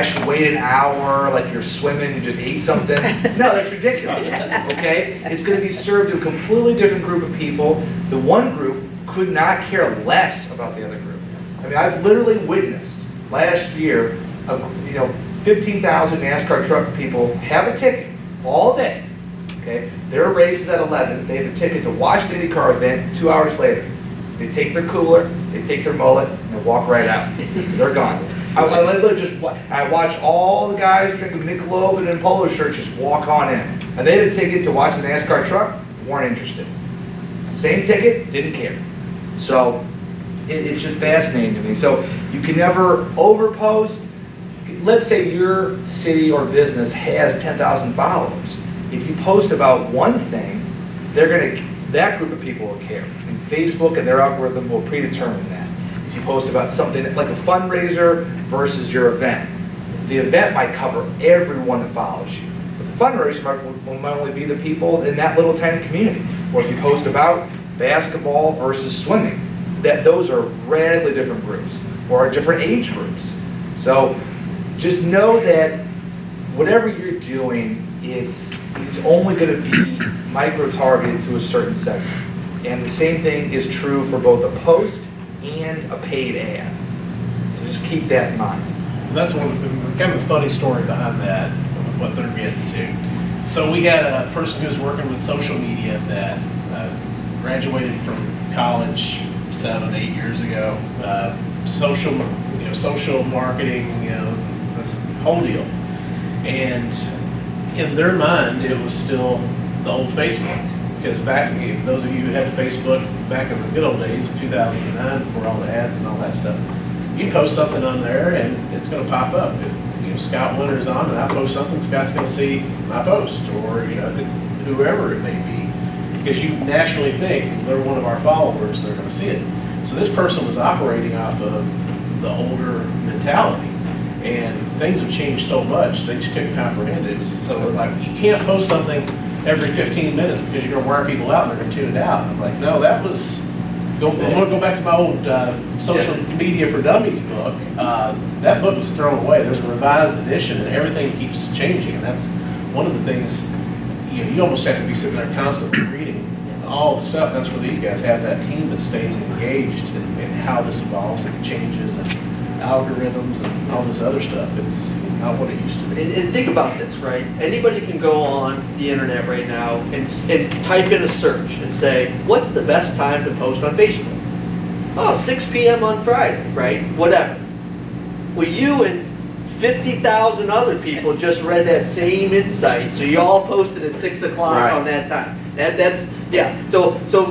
should wait an hour, like you're swimming, you just ate something. No, that's ridiculous, okay? It's gonna be served to a completely different group of people. The one group could not care less about the other group. I mean, I've literally witnessed last year, 15,000 NASCAR truck people have a ticket all day, okay? Their race is at 11, they have a ticket to watch the IndyCar event 2 hours later. They take their cooler, they take their mullet, and they walk right out. They're gone. I literally I watch all the guys drinking Michelob and in polo shirts just walk on in. And they had a ticket to watch the NASCAR truck, weren't interested. Same ticket, didn't care. So it's just fascinating to me. So you can never overpost. Let's say your city or business has 10,000 followers. If you post about one thing, that group of people will care. And Facebook and their algorithm will predetermine that. If you post about something like a fundraiser versus your event, the event might cover everyone that follows you. But the fundraiser might only be the people in that little tiny community. Or if you post about basketball versus swimming, those are radically different groups or different age groups. So just know that whatever you're doing, it's only going to be micro-targeted to a certain segment. And the same thing is true for both a post and a paid ad. So just keep that in mind. That's kind of the funny story behind that, what they're getting to. So we had a person who was working with social media that graduated from college 7-8 years ago. Social marketing, that's the whole deal. And in their mind, it was still the old Facebook. Because those of you who had Facebook back in the good old days of 2009, before all the ads and all that stuff, you post something on there and it's going to pop up. If Scott Winter's on and I post something, Scott's going to see my post, or whoever it may be, because you naturally think they're one of our followers, they're going to see it. So this person was operating off of the older mentality, and things have changed so much they just couldn't comprehend it. So like, you can't post something every 15 minutes because you're going to wear people out and they're going to tune it out. I'm like, no, that was. I want to go back to my old Social Media for Dummies book. That book was thrown away. There's a revised edition, and everything keeps changing. And that's one of the things. You almost have to be sitting there constantly reading all the stuff. That's where these guys have that team that stays engaged in how this evolves and changes and algorithms and all this other stuff. It's not what it used to be. And think about this, right? Anybody can go on the internet right now and type in a search and say, what's the best time to post on Facebook? Oh, 6 p.m. on Friday, right? Whatever. Well, you and 50,000 other people just read that same insight, so you all posted at 6 o'clock on that time. So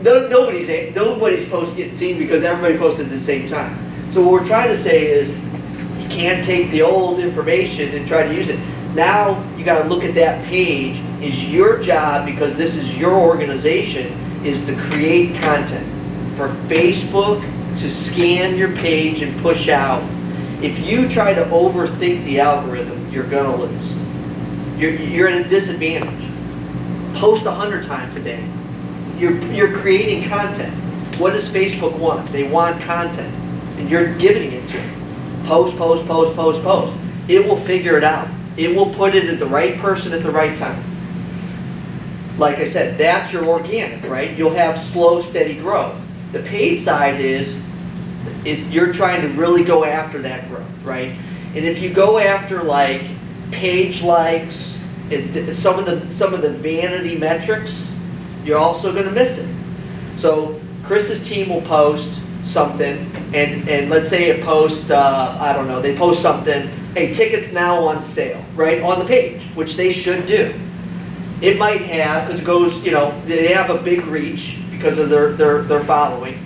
nobody's post getting seen because everybody posted at the same time. So what we're trying to say is, you can't take the old information and try to use it. Now you got to look at that page. Is your job, because this is your organization, is to create content for Facebook to scan your page and push out. If you try to overthink the algorithm, you're gonna lose. You're at a disadvantage. Post 100 times a day. You're creating content. What does Facebook want? They want content, and you're giving it to them. Post, post, post, post, post. It will figure it out. It will put it at the right person at the right time. Like I said, that's your organic, right? You'll have slow, steady growth. The paid side is, you're trying to really go after that growth, right? And if you go after like page likes, some of the vanity metrics, you're also going to miss it. So Chris's team will post something, and let's say it posts, I don't know, they post something, hey, tickets now on sale, right, on the page, which they should do. It might have, because it goes, they have a big reach because of their following.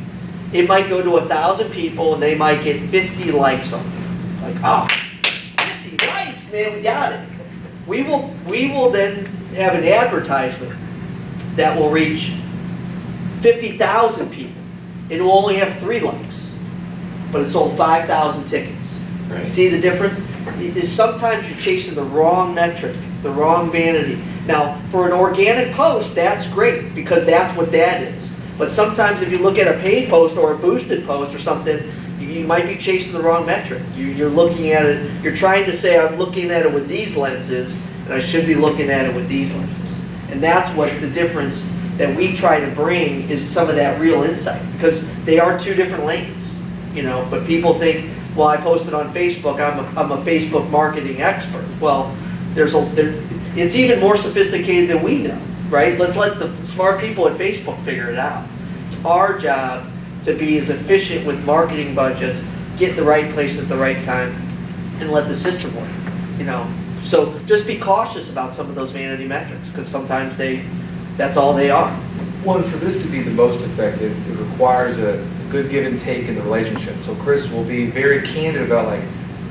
It might go to 1,000 people, and they might get 50 likes on it. Like, oh, 50 likes, man, we got it. We will then have an advertisement that will reach 50,000 people. It will only have 3 likes, but it sold 5,000 tickets. Right. You see the difference? Sometimes you're chasing the wrong metric, the wrong vanity. Now, for an organic post, that's great, because that's what that is. But sometimes if you look at a paid post or a boosted post or something, you might be chasing the wrong metric. You're looking at it, you're trying to say, I'm looking at it with these lenses, and I should be looking at it with these lenses. And that's what the difference that we try to bring is, some of that real insight, because they are 2 different lanes, but people think well, I posted on Facebook, I'm a Facebook marketing expert. Well, it's even more sophisticated than we know, right? Let's let the smart people at Facebook figure it out. It's our job to be as efficient with marketing budgets, get the right place at the right time, and let the system work, you know? So just be cautious about some of those vanity metrics, because sometimes that's all they are. Well, and for this to be the most effective, it requires a good give and take in the relationship. So Chris will be very candid about like,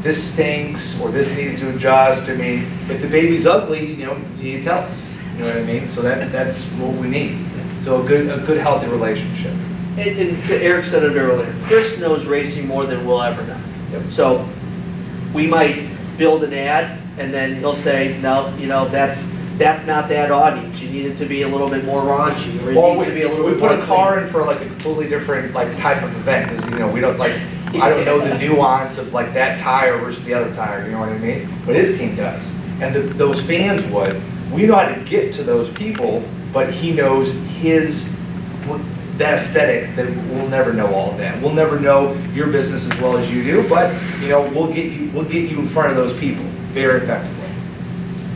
this stinks, or this needs to adjust. I mean, if the baby's ugly, you know, you need to tell us. You know what I mean? So that's what we need. So a good healthy relationship. And to Eric said it earlier, Chris knows racing more than we'll ever know. Yep. So we might build an ad, and then he'll say, no, you know, that's not that audience. You need it to be a little bit more raunchy, or it Well, needs to be a little we bit put more a car clean. in for like a completely different like type of event, because you know we don't like, I don't know the nuance of like that tire versus the other tire, you know what I mean? But his team does, and those fans would. We know how to get to those people, but he knows that aesthetic that we'll never know all of that. We'll never know your business as well as you do, but you know we'll get you in front of those people very effectively.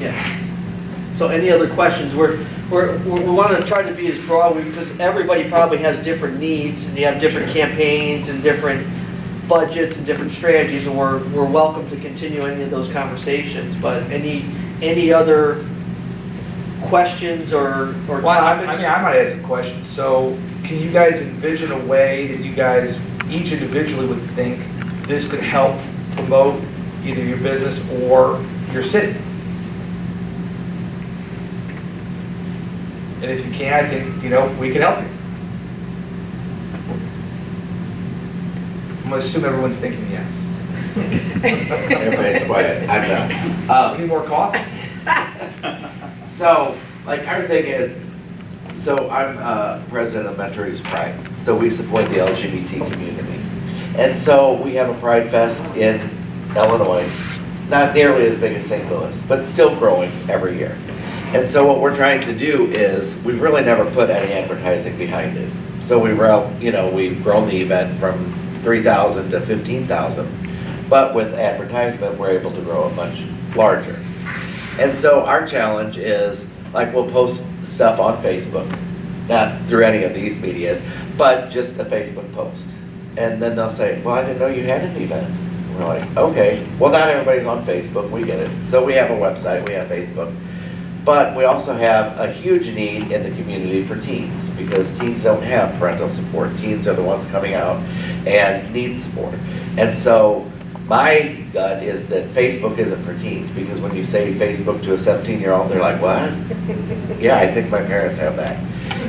Yeah. So any other questions? We want to try to be as broad, because everybody probably has different needs, and you have different campaigns and different budgets and different strategies, and we're welcome to continue any of those conversations. But any other questions or Well, topics? I mean, I might ask a question. So, can you guys envision a way that you guys each individually would think this could help promote either your business or your city? And if you can, I think, you know, we can help you. I'm going to assume everyone's thinking yes. Everybody's quiet, I'm done. Any more coffee? So, like, our thing is, so I'm president of Metro East Pride, so we support the LGBT community. And so we have a Pride Fest in Illinois, not nearly as big as St. Louis, but still growing every year. And so what we're trying to do is, we've really never put any advertising behind it. So we've grown the event from 3,000 to 15,000, but with advertisement, we're able to grow it much larger. And so our challenge is, like, we'll post stuff on Facebook, not through any of these media, but just a Facebook post. And then they'll say, well, I didn't know you had an event. And we're like, okay, well, not everybody's on Facebook, we get it. So we have a website, we have Facebook. But we also have a huge need in the community for teens, because teens don't have parental support. Teens are the ones coming out and need support. And so my gut is that Facebook isn't for teens, because when you say Facebook to a 17-year-old, they're like, what? Yeah, I think my parents have that.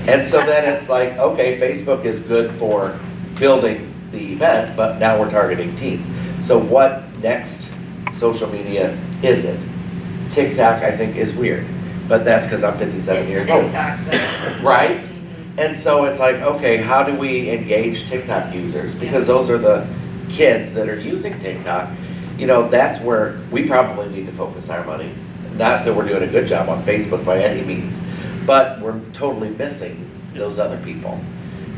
And so then it's like, okay, Facebook is good for building the event, but now we're targeting teens. So what next social media is it? TikTok, I think, is weird, but that's because I'm 57 years old. Right? And so it's like, okay, how do we engage TikTok users? Because those are the kids that are using TikTok. You know, that's where we probably need to focus our money. Not that we're doing a good job on Facebook by any means, but we're totally missing those other people.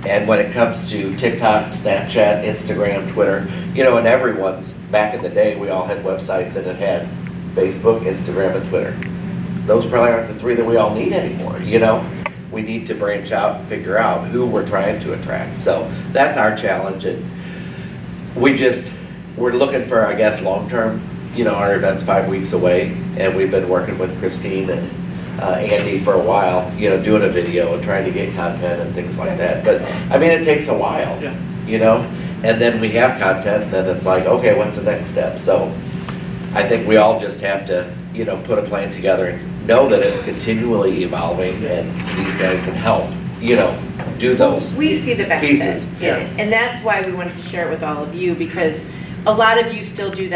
And when it comes to TikTok, Snapchat, Instagram, Twitter, you know, and everyone's, back in the day, we all had websites and it had Facebook, Instagram, and Twitter. Those probably aren't the three that we all need anymore, you know? We need to branch out and figure out who we're trying to attract. So that's our challenge, and we're looking for, I guess, long-term. You know, our event's 5 weeks away, and we've been working with Christine and Andy for a while, you know, doing a video and trying to get content and things like that. But, I mean, it takes a while, you know? And then we have content, and then it's like, okay, what's the next step? So I think we all just have to, you know, put a plan together and know that it's continually evolving, and these guys can help, you know, do those We see the benefit pieces. in it, and that's why we wanted to share it with all of you, because a lot of you still do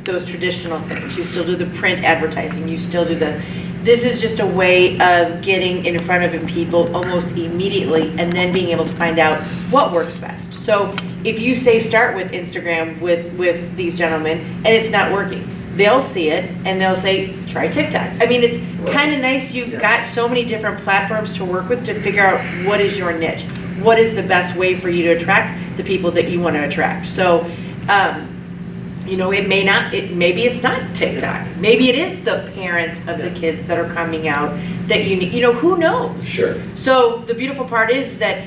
those traditional things. You still do the print advertising, you still do this is just a way of getting in front of people almost immediately, and then being able to find out what works best. So if you say start with Instagram with these gentlemen and it's not working, they'll see it and they'll say, try TikTok. I mean, it's kind of nice you've got so many different platforms to work with to figure out what is your niche. What is the best way for you to attract the people that you want to attract. So You know, maybe it's not TikTok. Maybe it is the parents of the kids that are coming out that you need, who knows? Sure. So the beautiful part is that,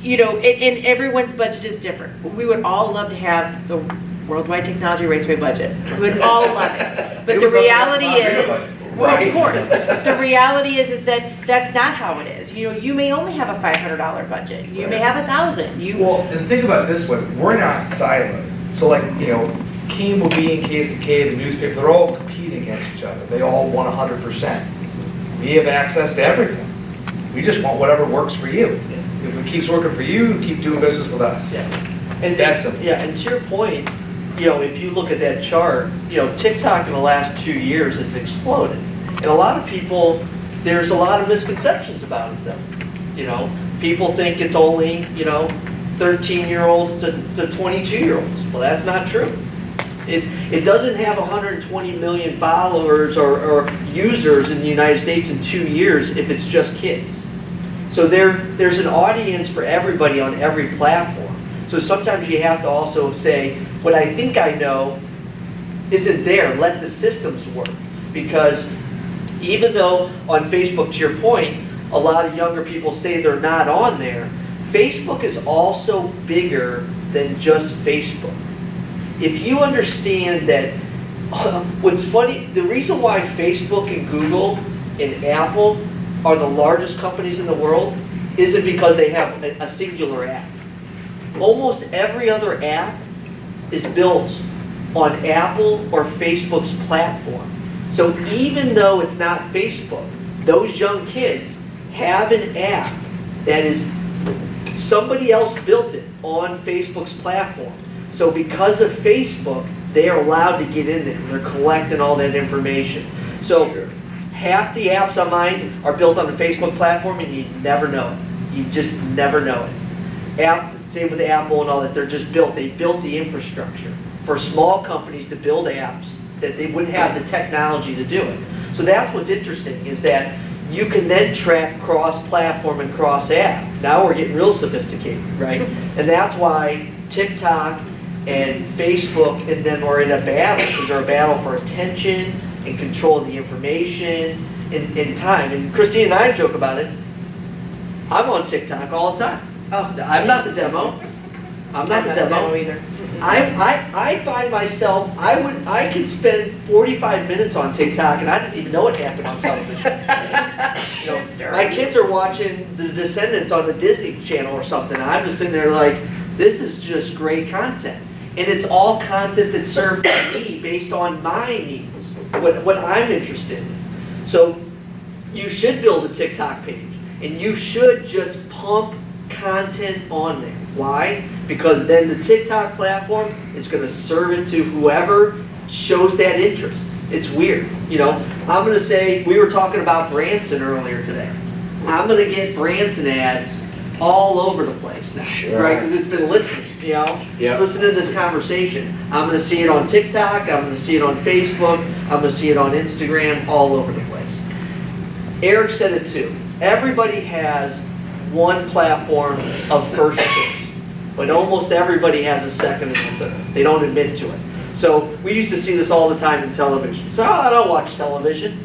and everyone's budget is different. We would all love to have the Worldwide Technology Raceway budget. We would all love it. But the reality is, well, of course, the reality is that that's not how it is. You may only have a $500 budget. You may have $1,000. Well, and think about it this way, we're not siloed. So like, Keene will be in Case to K, the newspaper, they're all competing against each other. They all want 100%. We have access to everything. We just want whatever works for you. If it keeps working for you, keep doing business with us. Yeah. And that's simple. Yeah, and to your point, if you look at that chart, TikTok in the last 2 years has exploded. And a lot of people, there's a lot of misconceptions about it though. People think it's only, 13-year-olds to 22-year-olds. Well, that's not true. It doesn't have 120 million followers or users in the United States in 2 years if it's just kids. So there's an audience for everybody on every platform. So sometimes you have to also say, what I think I know isn't there. Let the systems work. Because even though on Facebook, to your point, a lot of younger people say they're not on there, Facebook is also bigger than just Facebook. If you understand that, what's funny, the reason why Facebook and Google and Apple are the largest companies in the world isn't because they have a singular app. Almost every other app is built on Apple or Facebook's platform. So even though it's not Facebook, those young kids have an app that is, somebody else built it on Facebook's platform. So because of Facebook, they are allowed to get in there. They're collecting all that information. So half the apps on mine are built on the Facebook platform and you never know it. You just never know it. Same with Apple and all that, they're just built. They built the infrastructure for small companies to build apps that they wouldn't have the technology to do it. So that's what's interesting, is that you can then track cross-platform and cross-app. Now we're getting real sophisticated, right? And that's why TikTok and Facebook and them are in a battle, because they're a battle for attention and control of the information and time. And Christine and I joke about it. I'm on TikTok all the time. Oh, I'm not the demo. I'm not the demo either. I find myself, I could spend 45 minutes on TikTok and I didn't even know what happened on television. My kids are watching The Descendants on the Disney Channel or something. I'm just sitting there like, this is just great content. And it's all content that's served to me based on my needs, what I'm interested in. So you should build a TikTok page and you should just pump content on there. Why? Because then the TikTok platform is going to serve it to whoever shows that interest. It's weird. I'm going to say, we were talking about Branson earlier today. I'm going to get Branson ads all over the place now, Sure. right? Because it's been listening, Yep. It's listening to this conversation. I'm going to see it on TikTok, I'm going to see it on Facebook, I'm going to see it on Instagram, all over the place. Eric said it too. Everybody has one platform of first choice, but almost everybody has a second and a third. They don't admit to it. So we used to see this all the time in television. So I don't watch television.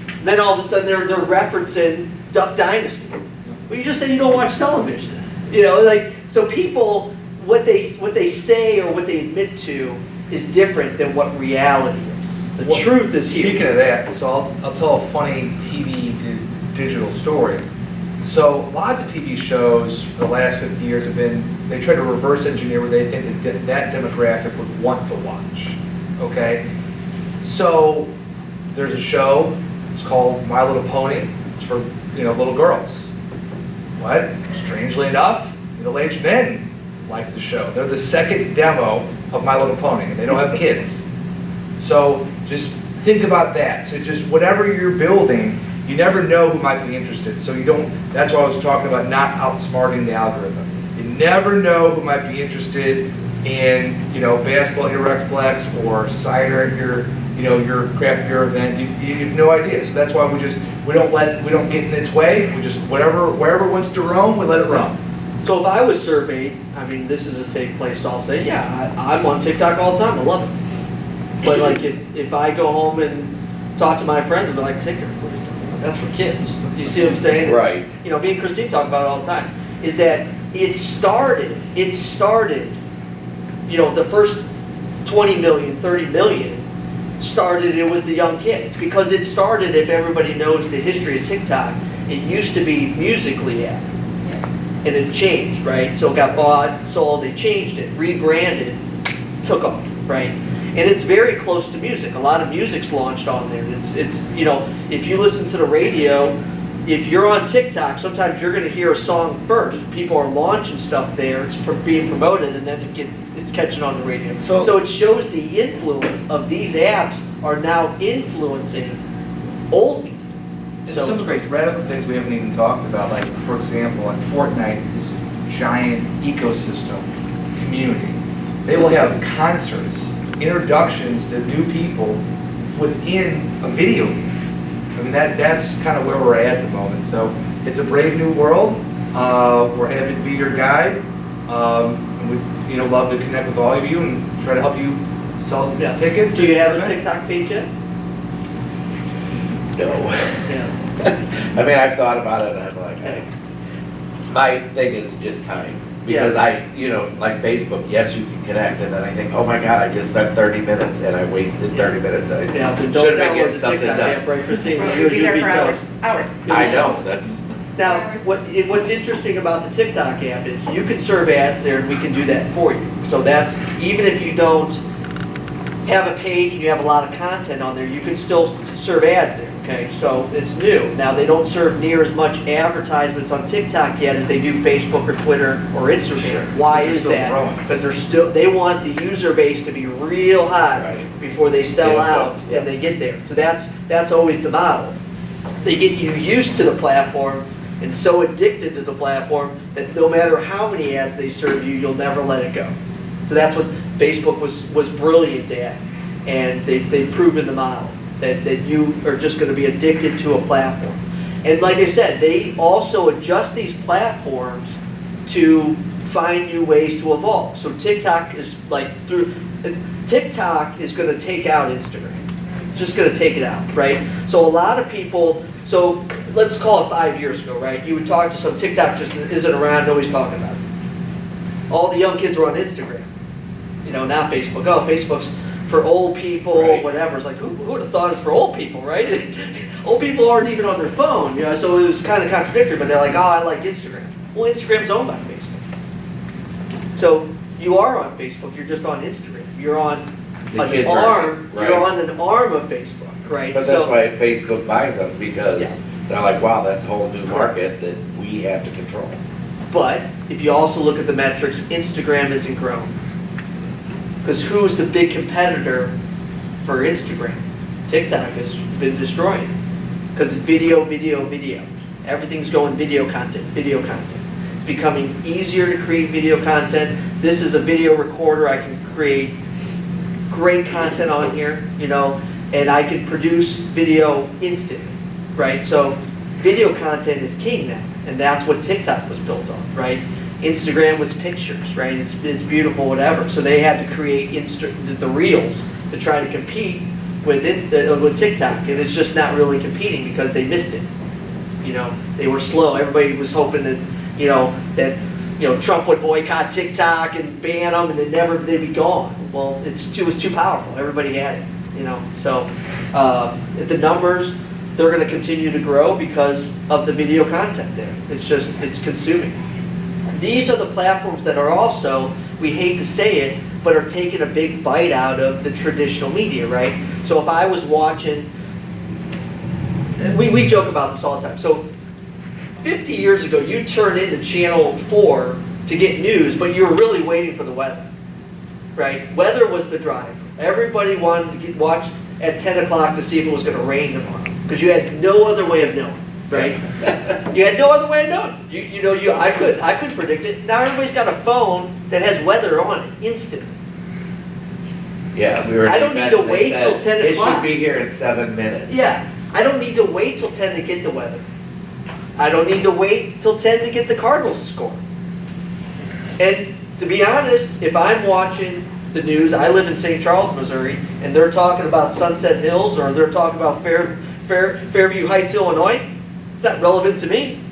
And then all of a sudden they're referencing Duck Dynasty. Well, you just said you don't watch television. So people, what they say or what they admit to is different than what reality is. The truth is here. Speaking of that, so I'll tell a funny TV to digital story. So lots of TV shows for the last 50 years have been, they try to reverse engineer what they think that demographic would want to watch, okay? So there's a show, it's called My Little Pony. It's for, little girls. What? Strangely enough, middle-aged men like the show. They're the second demo of My Little Pony, and they don't have kids. So just think about that. So just whatever you're building, you never know who might be interested. So that's why I was talking about not outsmarting the algorithm. You never know who might be interested in, basketball at your Rexplex or cider at your craft beer event. You have no idea. So that's why we don't get in its way. We just, wherever it wants to roam, we let it roam. So if I was surveyed, I mean, this is a safe place, I'll say, yeah, I'm on TikTok all the time, I love it. But like, if I go home and talk to my friends, I'll be like, TikTok, what are you talking about? That's for kids. You see what I'm saying? It's, Right. you know, me and Christine talk about it all the time, is that it started, you know, the first 20 million, 30 million started, it was the young kids. Because it started, if everybody knows the history of TikTok, it used to be Musical.ly app. And it changed, right? So it got bought, sold, they changed it, rebranded, took off, right? And it's very close to music. A lot of music's launched on there. It's you know, if you listen to the radio, if you're on TikTok, sometimes you're gonna hear a song first. People are launching stuff there, it's being promoted, and then it's catching on the radio. So it shows the influence of these apps are now influencing old people. And So some it's of great. those radical things we haven't even talked about, like, for example, like Fortnite, this giant ecosystem community. They will have concerts, introductions to new people within a video game. I mean, that's kind of where we're at the moment. So it's a brave new world. We're happy to be your guide. And we, love to connect with all of you and try to help you sell tickets. So you have a TikTok page yet? No. Yeah. I mean, I've thought about it, and I'm like, my thing is just time. Because like Facebook, yes, you can connect, and then I think, oh my God, I just spent 30 minutes, and I wasted 30 minutes. And Yeah, but I don't should have been download getting the something TikTok app, done. right, Christine? You'll be there for toast. hours. I know, that's, Now, what's interesting about the TikTok app is you can serve ads there and we can do that for you. So that's, even if you don't have a page and you have a lot of content on there, you can still serve ads there, okay? So it's new. Now, they don't serve near as much advertisements on TikTok yet as they do Facebook or Twitter or Instagram. Sure. Why They're is still that? growing. Because they want the user base to be real high Right. before they sell Yeah, out yeah. and they get there. So that's always the model. They get you used to the platform and so addicted to the platform that no matter how many ads they serve you, you'll never let it go. So that's what Facebook was brilliant at. And they've proven the model, that you are just going to be addicted to a platform. And like I said, they also adjust these platforms to find new ways to evolve. So TikTok is TikTok is going to take out Instagram. It's just going to take it out, right? So a lot of people, so let's call it 5 years ago, right? You would talk to some TikTok just isn't around, nobody's talking about it. All the young kids were on Instagram, not Facebook. Oh, Facebook's for old people, Right. whatever. It's like, who would have thought it's for old people, right? Old people aren't even on their phone, so it was kind of contradictory, but they're like, oh, I like Instagram. Well, Instagram's owned by Facebook. So you are on Facebook, you're just on Instagram. You're on The an kid arm, version, you're right. on an arm of Facebook, right? but that's why Facebook buys them, because Yeah. they're like, wow, that's a whole new Correct. market that we have to control. But if you also look at the metrics, Instagram isn't growing. Because who's the big competitor for Instagram? TikTok has been destroying it. Because it's video. Everything's going video content. It's becoming easier to create video content. This is a video recorder. I can create great content on here, and I can produce video instantly, right? So video content is king now, and that's what TikTok was built on, right? Instagram was pictures, right? It's beautiful, whatever. So they had to create the reels to try to compete with TikTok, and it's just not really competing because they missed it. They were slow. Everybody was hoping that Trump would boycott TikTok and ban them, and they'd be gone. Well, it was too powerful. Everybody had it. So the numbers, they're going to continue to grow because of the video content there. It's consuming. These are the platforms that are also, we hate to say it, but are taking a big bite out of the traditional media, right? So if I was watching, we joke about this all the time. So 50 years ago, you turned into Channel 4 to get news, but you were really waiting for the weather, right? Weather was the drive. Everybody wanted to watch at 10 o'clock to see if it was going to rain tomorrow, because you had no other way of knowing. Right? You had no other way of knowing. I couldn't predict it. Now everybody's got a phone that has weather on it instantly. Yeah, we were. I don't need to wait till 10 It o'clock. should be here in 7 minutes. Yeah, I don't need to wait till 10 to get the weather. I don't need to wait till 10 to get the Cardinals score. And to be honest, if I'm watching the news, I live in St. Charles, Missouri, and they're talking about Sunset Hills, or they're talking about Fairview Heights, Illinois, it's not relevant to me.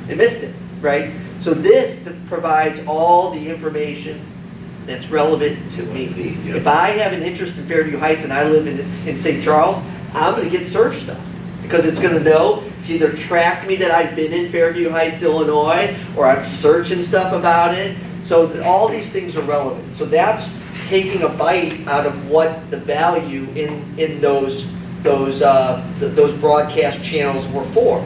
They missed it, right? So this provides all the information that's relevant to me. If I have an interest in Fairview Heights and I live in St. Charles, I'm gonna get surf stuff. Because it's gonna know, it's either tracked me that I've been in Fairview Heights, Illinois, or I'm searching stuff about it. So all these things are relevant. So that's taking a bite out of what the value in those broadcast channels were for.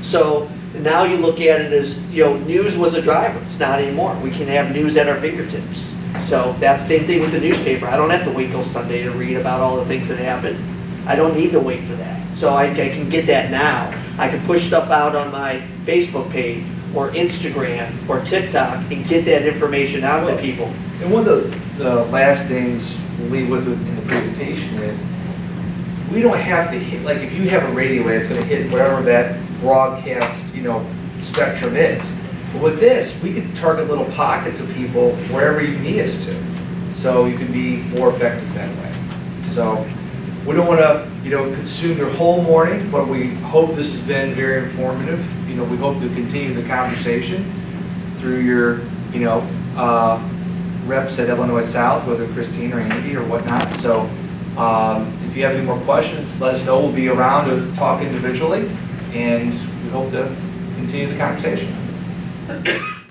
So now you look at it as, news was a driver. It's not anymore. We can have news at our fingertips. So that's the same thing with the newspaper. I don't have to wait till Sunday to read about all the things that happen. I don't need to wait for that. So I can get that now. I can push stuff out on my Facebook page or Instagram or TikTok and get that information out to people. And one of the last things we'll leave with in the presentation is, we don't have to hit, like if you have a radio ad, it's gonna hit whatever that broadcast, spectrum is. But with this, we can target little pockets of people wherever you need us to. So you can be more effective that way. So we don't wanna, consume your whole morning, but we hope this has been very informative. We hope to continue the conversation through your, reps at Illinois South, whether Christine or Andy or whatnot. So if you have any more questions, let us know. We'll be around to talk individually, and we hope to continue the conversation.